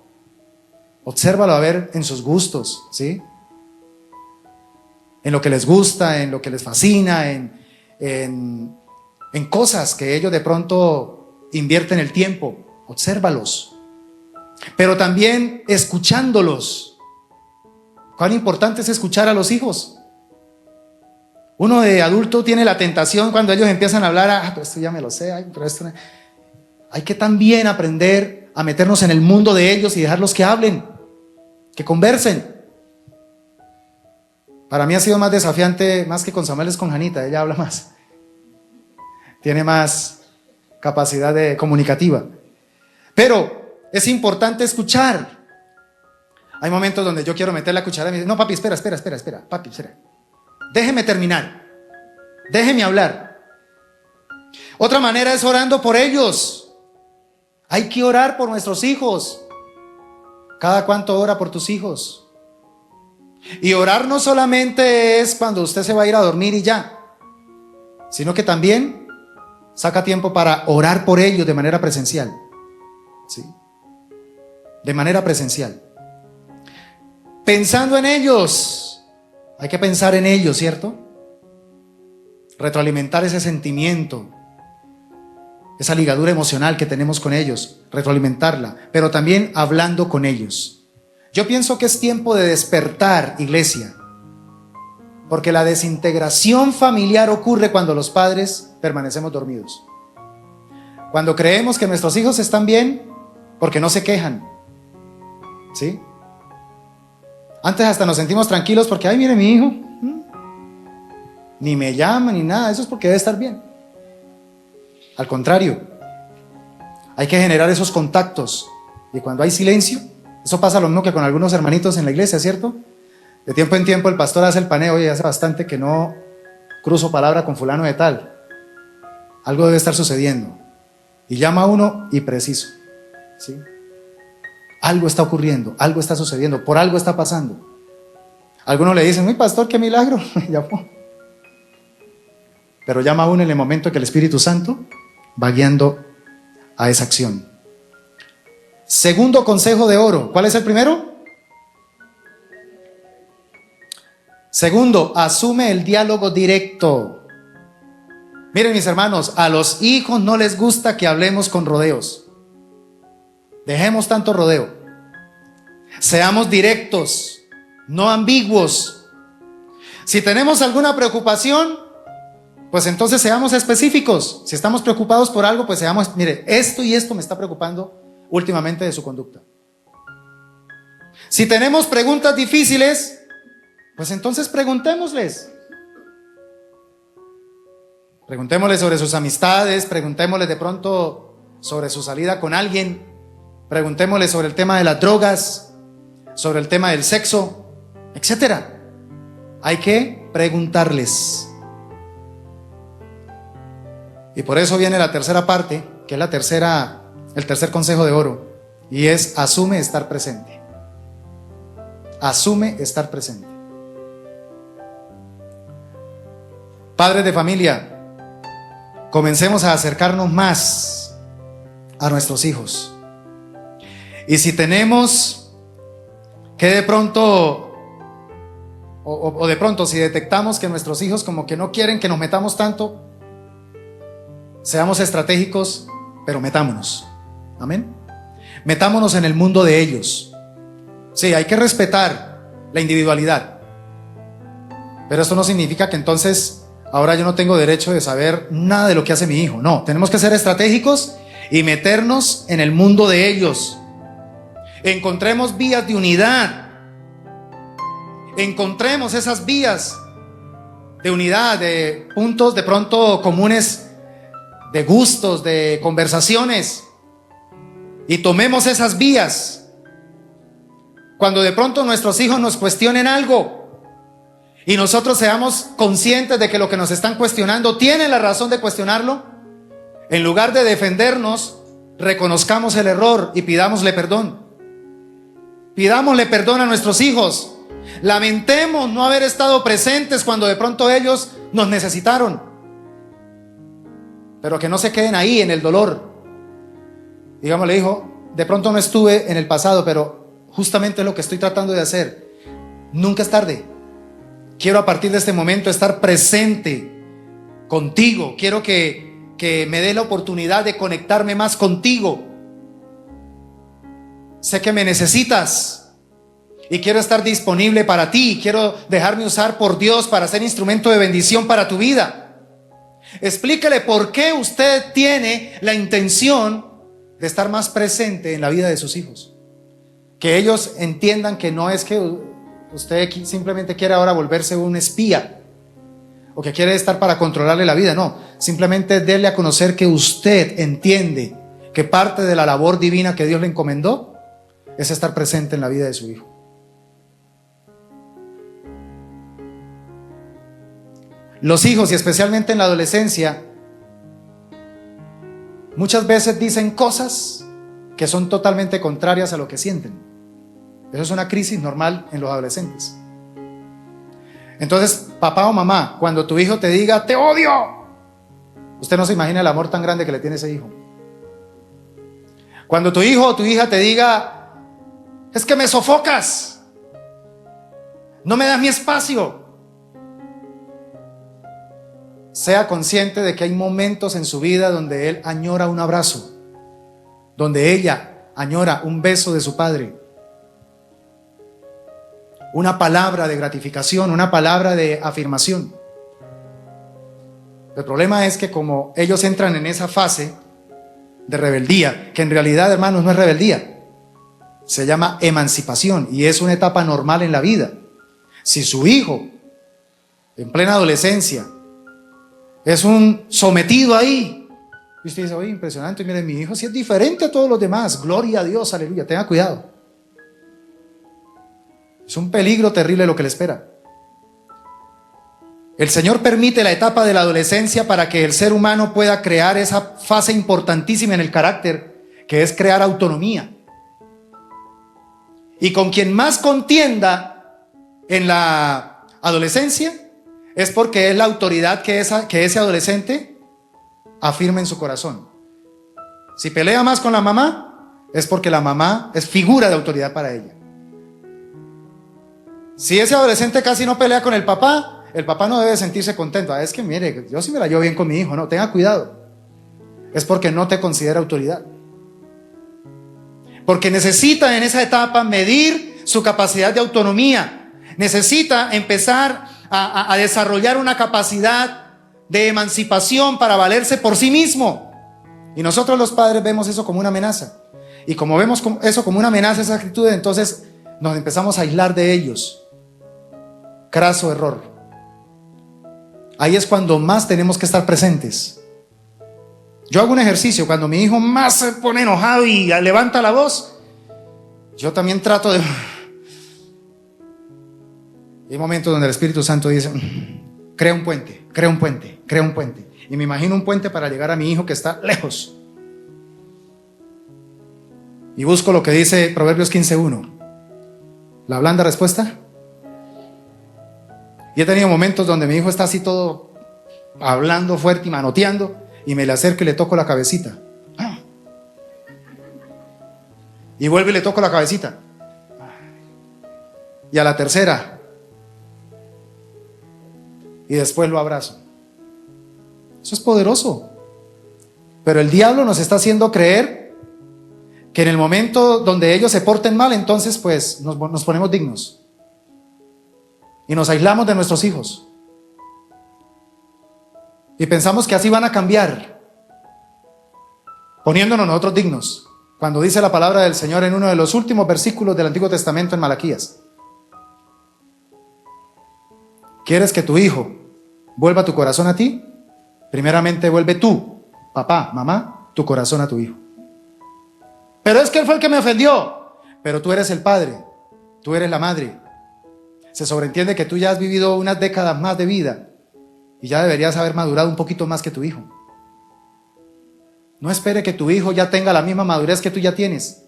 Obsérvalo a ver en sus gustos, ¿sí? En lo que les gusta, en lo que les fascina, en cosas que ellos de pronto invierten el tiempo. Obsérvalos. Pero también escuchándolos. ¿Cuán importante es escuchar a los hijos? Uno de adulto tiene la tentación cuando ellos empiezan a hablar, pero esto ya me lo sé, pero esto... Hay que también aprender a meternos en el mundo de ellos y dejarlos que hablen, que conversen. Para mí ha sido más desafiante, más que con Samuel, es con Janita, ella habla más. Tiene más capacidad comunicativa. Pero es importante escuchar. Hay momentos donde yo quiero meter la cuchara y me dice, no papi, espera, papi, espera. Déjeme terminar, déjeme hablar. Otra manera es orando por ellos. Hay que orar por nuestros hijos. ¿Cada cuánto ora por tus hijos? Y orar no solamente es cuando usted se va a ir a dormir y ya, sino que también saca tiempo para orar por ellos de manera presencial. ¿Sí? De manera presencial. Pensando en ellos. Hay que pensar en ellos, ¿cierto? Retroalimentar ese sentimiento, esa ligadura emocional que tenemos con ellos, retroalimentarla, pero también hablando con ellos. Yo pienso que es tiempo de despertar, iglesia, porque la desintegración familiar ocurre cuando los padres permanecemos dormidos. Cuando creemos que nuestros hijos están bien, porque no se quejan, ¿sí? Antes hasta nos sentimos tranquilos porque, ay, mire mi hijo, ni me llama ni nada, eso es porque debe estar bien. Al contrario, hay que generar esos contactos. Y cuando hay silencio, eso pasa lo mismo que con algunos hermanitos en la iglesia, ¿cierto? De tiempo en tiempo el pastor hace el paneo, y hace bastante que no cruzo palabra con fulano de tal. Algo debe estar sucediendo. Y llama a uno y preciso, ¿sí? Algo está ocurriendo, algo está sucediendo, por algo está pasando. Algunos le dicen, uy pastor, qué milagro, llamó. Pero llama a uno en el momento que el Espíritu Santo va guiando a esa acción. Segundo consejo de oro. ¿Cuál es el primero? Segundo, asume el diálogo directo. Miren mis hermanos, a los hijos no les gusta que hablemos con rodeos. Dejemos tanto rodeo. Seamos directos, no ambiguos. Si tenemos alguna preocupación, pues entonces seamos específicos. Si estamos preocupados por algo, pues seamos, mire, esto y esto me está preocupando últimamente de su conducta. Si tenemos preguntas difíciles, pues entonces preguntémosles. Preguntémosles sobre sus amistades, preguntémosles de pronto sobre su salida con alguien, preguntémosles sobre el tema de las drogas, sobre el tema del sexo, etcétera. Hay que preguntarles. Y por eso viene la tercera parte, que es el tercer consejo de oro, y es asume estar presente. asume estar presente. Padres de familia, comencemos a acercarnos más a nuestros hijos. Y si tenemos que de pronto, o de pronto si detectamos que nuestros hijos como que no quieren que nos metamos tanto, seamos estratégicos, pero metámonos. Amén. Metámonos en el mundo de ellos. Sí, hay que respetar la individualidad, pero esto no significa que entonces ahora yo no tengo derecho de saber nada de lo que hace mi hijo. No, tenemos que ser estratégicos y meternos en el mundo de ellos. Encontremos vías de unidad. Encontremos esas vías de unidad, de puntos de pronto comunes, de gustos, de conversaciones, y tomemos esas vías. Cuando de pronto nuestros hijos nos cuestionen algo y nosotros seamos conscientes de que lo que nos están cuestionando tienen la razón de cuestionarlo, en lugar de defendernos, reconozcamos el error y pidámosle perdón. Pidámosle perdón a nuestros hijos. Lamentemos no haber estado presentes cuando de pronto ellos nos necesitaron, pero que no se queden ahí en el dolor. Digámosle, hijo, de pronto no estuve en el pasado, pero justamente es lo que estoy tratando de hacer. Nunca es tarde. Quiero a partir de este momento estar presente contigo. Quiero que me dé la oportunidad de conectarme más contigo. Sé que me necesitas y quiero estar disponible para ti. Quiero dejarme usar por Dios para ser instrumento de bendición para tu vida. Explíquele por qué usted tiene la intención de estar más presente en la vida de sus hijos. Que ellos entiendan que no es que usted simplemente quiere ahora volverse un espía o que quiere estar para controlarle la vida. No, simplemente déle a conocer que usted entiende que parte de la labor divina que Dios le encomendó es estar presente en la vida de su hijo. Los hijos, y especialmente en la adolescencia, muchas veces dicen cosas que son totalmente contrarias a lo que sienten. Eso es una crisis normal en los adolescentes. Entonces, papá o mamá, cuando tu hijo te diga te odio, usted no se imagina el amor tan grande que le tiene ese hijo. Cuando tu hijo o tu hija te diga es que me sofocas, no me das mi espacio, sea consciente de que hay momentos en su vida donde él añora un abrazo, donde ella añora un beso de su padre, una palabra de gratificación, una palabra de afirmación. El problema es que como ellos entran en esa fase de rebeldía, que en realidad, hermanos, no es rebeldía, se llama emancipación y es una etapa normal en la vida. Si su hijo, en plena adolescencia, es un sometido ahí, y usted dice, oye, impresionante, mire, mi hijo sí es diferente a todos los demás, gloria a Dios, aleluya, tenga cuidado. Es un peligro terrible lo que le espera. El Señor permite la etapa de la adolescencia para que el ser humano pueda crear esa fase importantísima en el carácter, que es crear autonomía. Y con quien más contienda en la adolescencia es porque es la autoridad que ese adolescente afirma en su corazón. Si pelea más con la mamá, es porque la mamá es figura de autoridad para ella. Si ese adolescente casi no pelea con el papá no debe sentirse contento. Es que mire, yo sí me la llevo bien con mi hijo. No, tenga cuidado. Es porque no te considera autoridad. Porque necesita en esa etapa medir su capacidad de autonomía. Necesita empezar a desarrollar una capacidad de emancipación para valerse por sí mismo. Y nosotros los padres vemos eso como una amenaza. Y como vemos eso como una amenaza, esa actitud, entonces nos empezamos a aislar de ellos. Craso error. Ahí es cuando más tenemos que estar presentes. Yo hago un ejercicio, cuando mi hijo más se pone enojado y levanta la voz, yo también trato de... Hay momentos donde el Espíritu Santo dice, crea un puente, crea un puente, crea un puente. Y me imagino un puente para llegar a mi hijo que está lejos. Y busco lo que dice Proverbios 15:1. La blanda respuesta. Y he tenido momentos donde mi hijo está así todo hablando fuerte y manoteando, y me le acerco y le toco la cabecita. Y vuelvo y le toco la cabecita. Y a la tercera. Y después lo abrazo. Eso es poderoso. Pero el diablo nos está haciendo creer que en el momento donde ellos se porten mal, entonces pues nos ponemos dignos. Y nos aislamos de nuestros hijos. Y pensamos que así van a cambiar, poniéndonos nosotros dignos. Cuando dice la palabra del Señor en uno de los últimos versículos del Antiguo Testamento en Malaquías: ¿quieres que tu hijo vuelva tu corazón a ti? Primeramente vuelve tú, papá, mamá, tu corazón a tu hijo. Pero es que él fue el que me ofendió. Pero tú eres el padre, tú eres la madre. Se sobreentiende que tú ya has vivido unas décadas más de vida y ya deberías haber madurado un poquito más que tu hijo. No espere que tu hijo ya tenga la misma madurez que tú ya tienes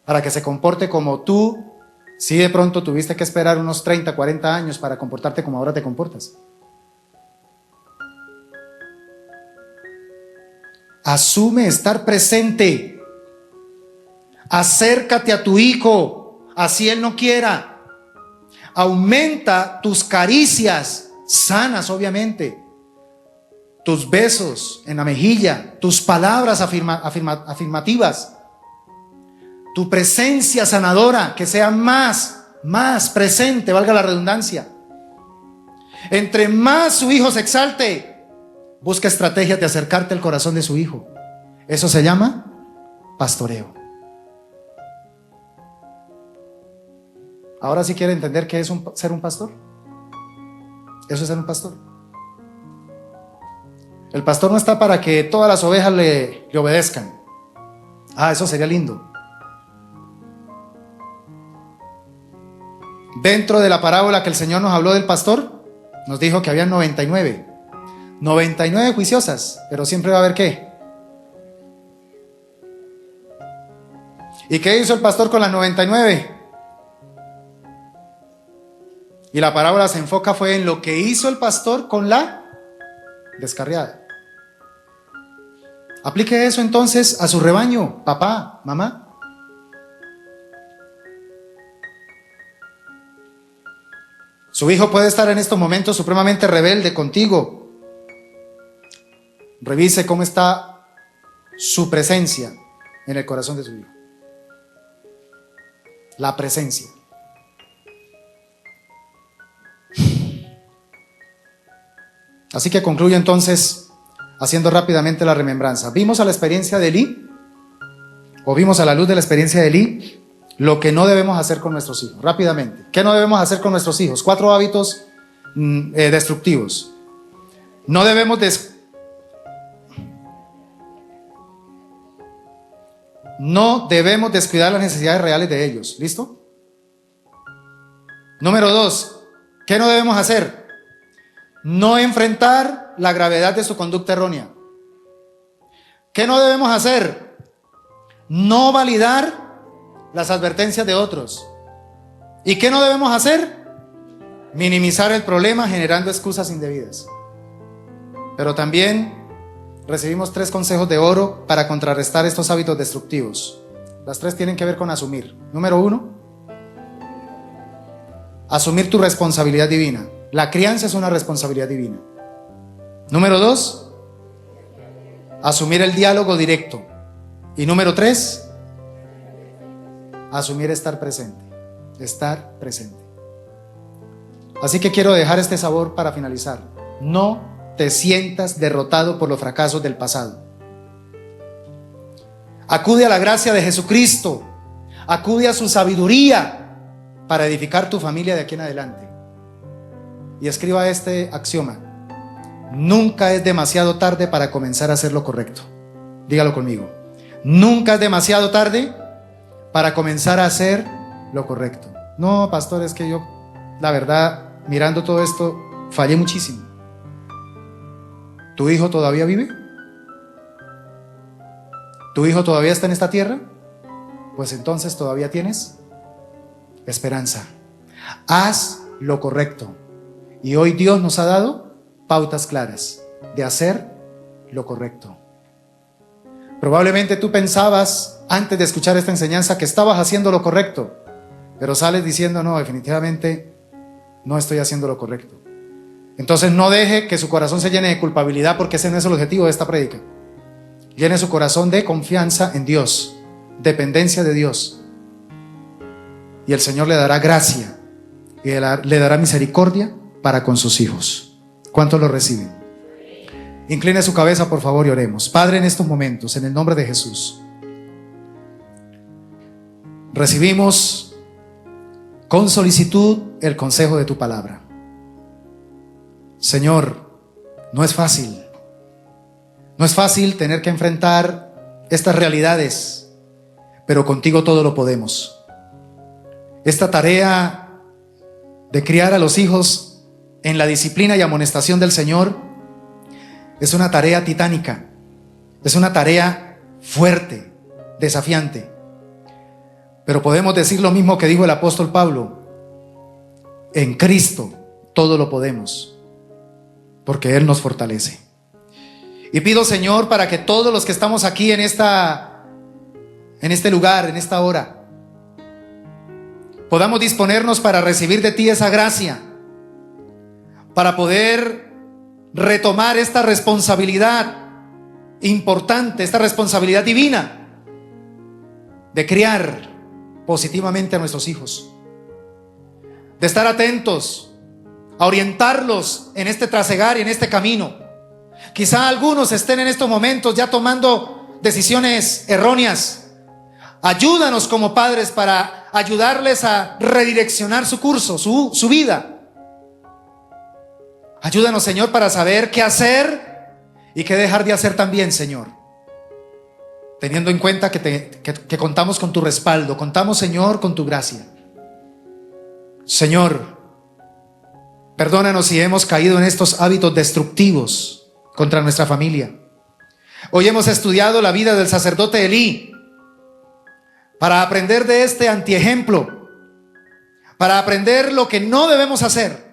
para que se comporte como tú, si de pronto tuviste que esperar unos 30, 40 años para comportarte como ahora te comportas. Asume estar presente. Acércate a tu hijo, así él no quiera. Aumenta tus caricias sanas, obviamente. Tus besos en la mejilla, tus palabras afirmativas, tu presencia sanadora, que sea más presente, valga la redundancia. Entre más su hijo se exalte, busca estrategias de acercarte al corazón de su hijo. Eso se llama pastoreo. Ahora sí quiere entender qué es ser un pastor. Eso es ser un pastor. El pastor no está para que todas las ovejas le obedezcan. Eso sería lindo. Dentro de la parábola que el Señor nos habló del pastor, nos dijo que había 99 juiciosas, pero siempre va a haber ¿qué? ¿Y qué hizo el pastor con las 99? Y la parábola se enfoca fue en lo que hizo el pastor con la descarriada. Aplique eso entonces a su rebaño, papá, mamá. Su hijo puede estar en estos momentos supremamente rebelde contigo. Revise cómo está su presencia en el corazón de su hijo. La presencia. Así que concluyo entonces haciendo rápidamente la remembranza. Vimos a la experiencia de Elí, o vimos a la luz de la experiencia de Elí, lo que no debemos hacer con nuestros hijos. Rápidamente, ¿qué no debemos hacer con nuestros hijos? 4 hábitos destructivos. No debemos descuidar las necesidades reales de ellos. ¿Listo? Número 2, ¿qué no debemos hacer? No enfrentar la gravedad de su conducta errónea. ¿Qué no debemos hacer? No validar las advertencias de otros. ¿Y qué no debemos hacer? Minimizar el problema generando excusas indebidas. Pero también recibimos 3 consejos de oro para contrarrestar estos hábitos destructivos. Las 3 tienen que ver con asumir. Número 1, asumir tu responsabilidad divina. La crianza es una responsabilidad divina. Número 2, asumir el diálogo directo. Y número 3, asumir estar presente. Estar presente. Así que quiero dejar este sabor para finalizar. No te sientas derrotado por los fracasos del pasado. Acude a la gracia de Jesucristo. Acude a su sabiduría para edificar tu familia de aquí en adelante. Y escriba este axioma: nunca es demasiado tarde para comenzar a hacer lo correcto. Dígalo conmigo. Nunca es demasiado tarde para comenzar a hacer lo correcto. No, pastor, es que yo, la verdad, mirando todo esto, fallé muchísimo. ¿Tu hijo todavía vive? ¿Tu hijo todavía está en esta tierra? Pues entonces todavía tienes esperanza. Haz lo correcto. Y hoy Dios nos ha dado pautas claras de hacer lo correcto. Probablemente tú pensabas antes de escuchar esta enseñanza que estabas haciendo lo correcto, pero sales diciendo: no, definitivamente no estoy haciendo lo correcto. Entonces no deje que su corazón se llene de culpabilidad, porque ese no es el objetivo de esta prédica. Llene su corazón de confianza en Dios, dependencia de Dios, y el Señor le dará gracia y le dará misericordia para con sus hijos. ¿Cuántos lo reciben? Incline su cabeza, por favor, y oremos. Padre, en estos momentos, en el nombre de Jesús, recibimos con solicitud el consejo de tu palabra. Señor, no es fácil. No es fácil tener que enfrentar estas realidades, pero contigo todo lo podemos. Esta tarea de criar a los hijos en la disciplina y amonestación del Señor es una tarea titánica, es una tarea fuerte, desafiante. Pero podemos decir lo mismo que dijo el apóstol Pablo: en Cristo todo lo podemos, porque Él nos fortalece. Y pido, Señor, para que todos los que estamos aquí en este lugar, en esta hora, podamos disponernos para recibir de ti esa gracia, para poder retomar esta responsabilidad importante, esta responsabilidad divina de criar positivamente a nuestros hijos, de estar atentos a orientarlos en este trasegar y en este camino. Quizá algunos estén en estos momentos ya tomando decisiones erróneas. Ayúdanos como padres para ayudarles a redireccionar su curso, su vida. Ayúdanos, Señor, para saber qué hacer y qué dejar de hacer también, Señor, teniendo en cuenta que contamos con tu respaldo, contamos, Señor, con tu gracia. Señor, perdónanos si hemos caído en estos hábitos destructivos contra nuestra familia. Hoy hemos estudiado la vida del sacerdote Elí para aprender de este antiejemplo, para aprender lo que no debemos hacer.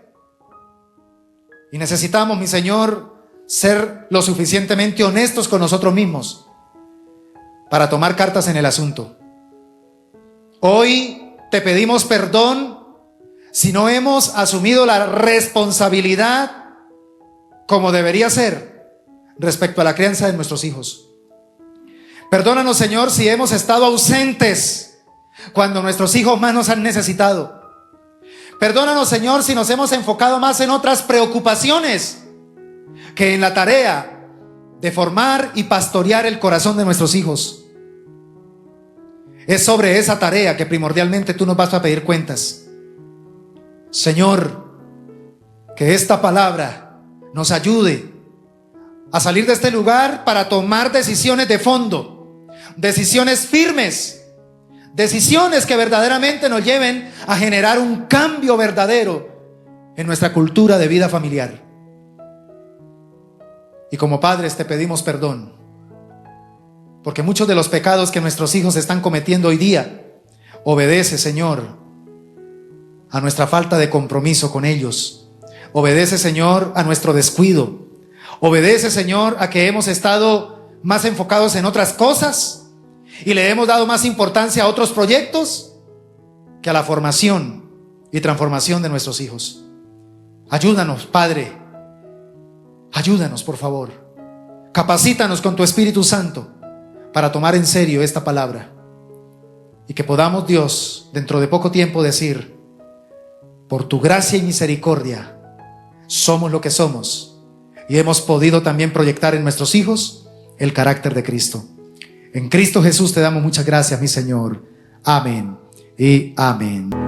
Y necesitamos, mi Señor, ser lo suficientemente honestos con nosotros mismos para tomar cartas en el asunto. Hoy te pedimos perdón si no hemos asumido la responsabilidad como debería ser respecto a la crianza de nuestros hijos. Perdónanos, Señor, si hemos estado ausentes cuando nuestros hijos más nos han necesitado. Perdónanos, Señor, si nos hemos enfocado más en otras preocupaciones que en la tarea de formar y pastorear el corazón de nuestros hijos. Es sobre esa tarea que primordialmente tú nos vas a pedir cuentas. Señor, que esta palabra nos ayude a salir de este lugar para tomar decisiones de fondo, decisiones firmes, decisiones que verdaderamente nos lleven a generar un cambio verdadero en nuestra cultura de vida familiar. Y como padres te pedimos perdón, porque muchos de los pecados que nuestros hijos están cometiendo hoy día obedece, Señor, a nuestra falta de compromiso con ellos. Obedece, Señor, a nuestro descuido. Obedece, Señor, a que hemos estado más enfocados en otras cosas y le hemos dado más importancia a otros proyectos que a la formación y transformación de nuestros hijos. Ayúdanos, Padre. Ayúdanos, por favor. Capacítanos con tu Espíritu Santo para tomar en serio esta palabra y que podamos, Dios, dentro de poco tiempo decir: por tu gracia y misericordia somos lo que somos y hemos podido también proyectar en nuestros hijos el carácter de Cristo. En Cristo Jesús te damos muchas gracias, mi Señor. Amén y amén.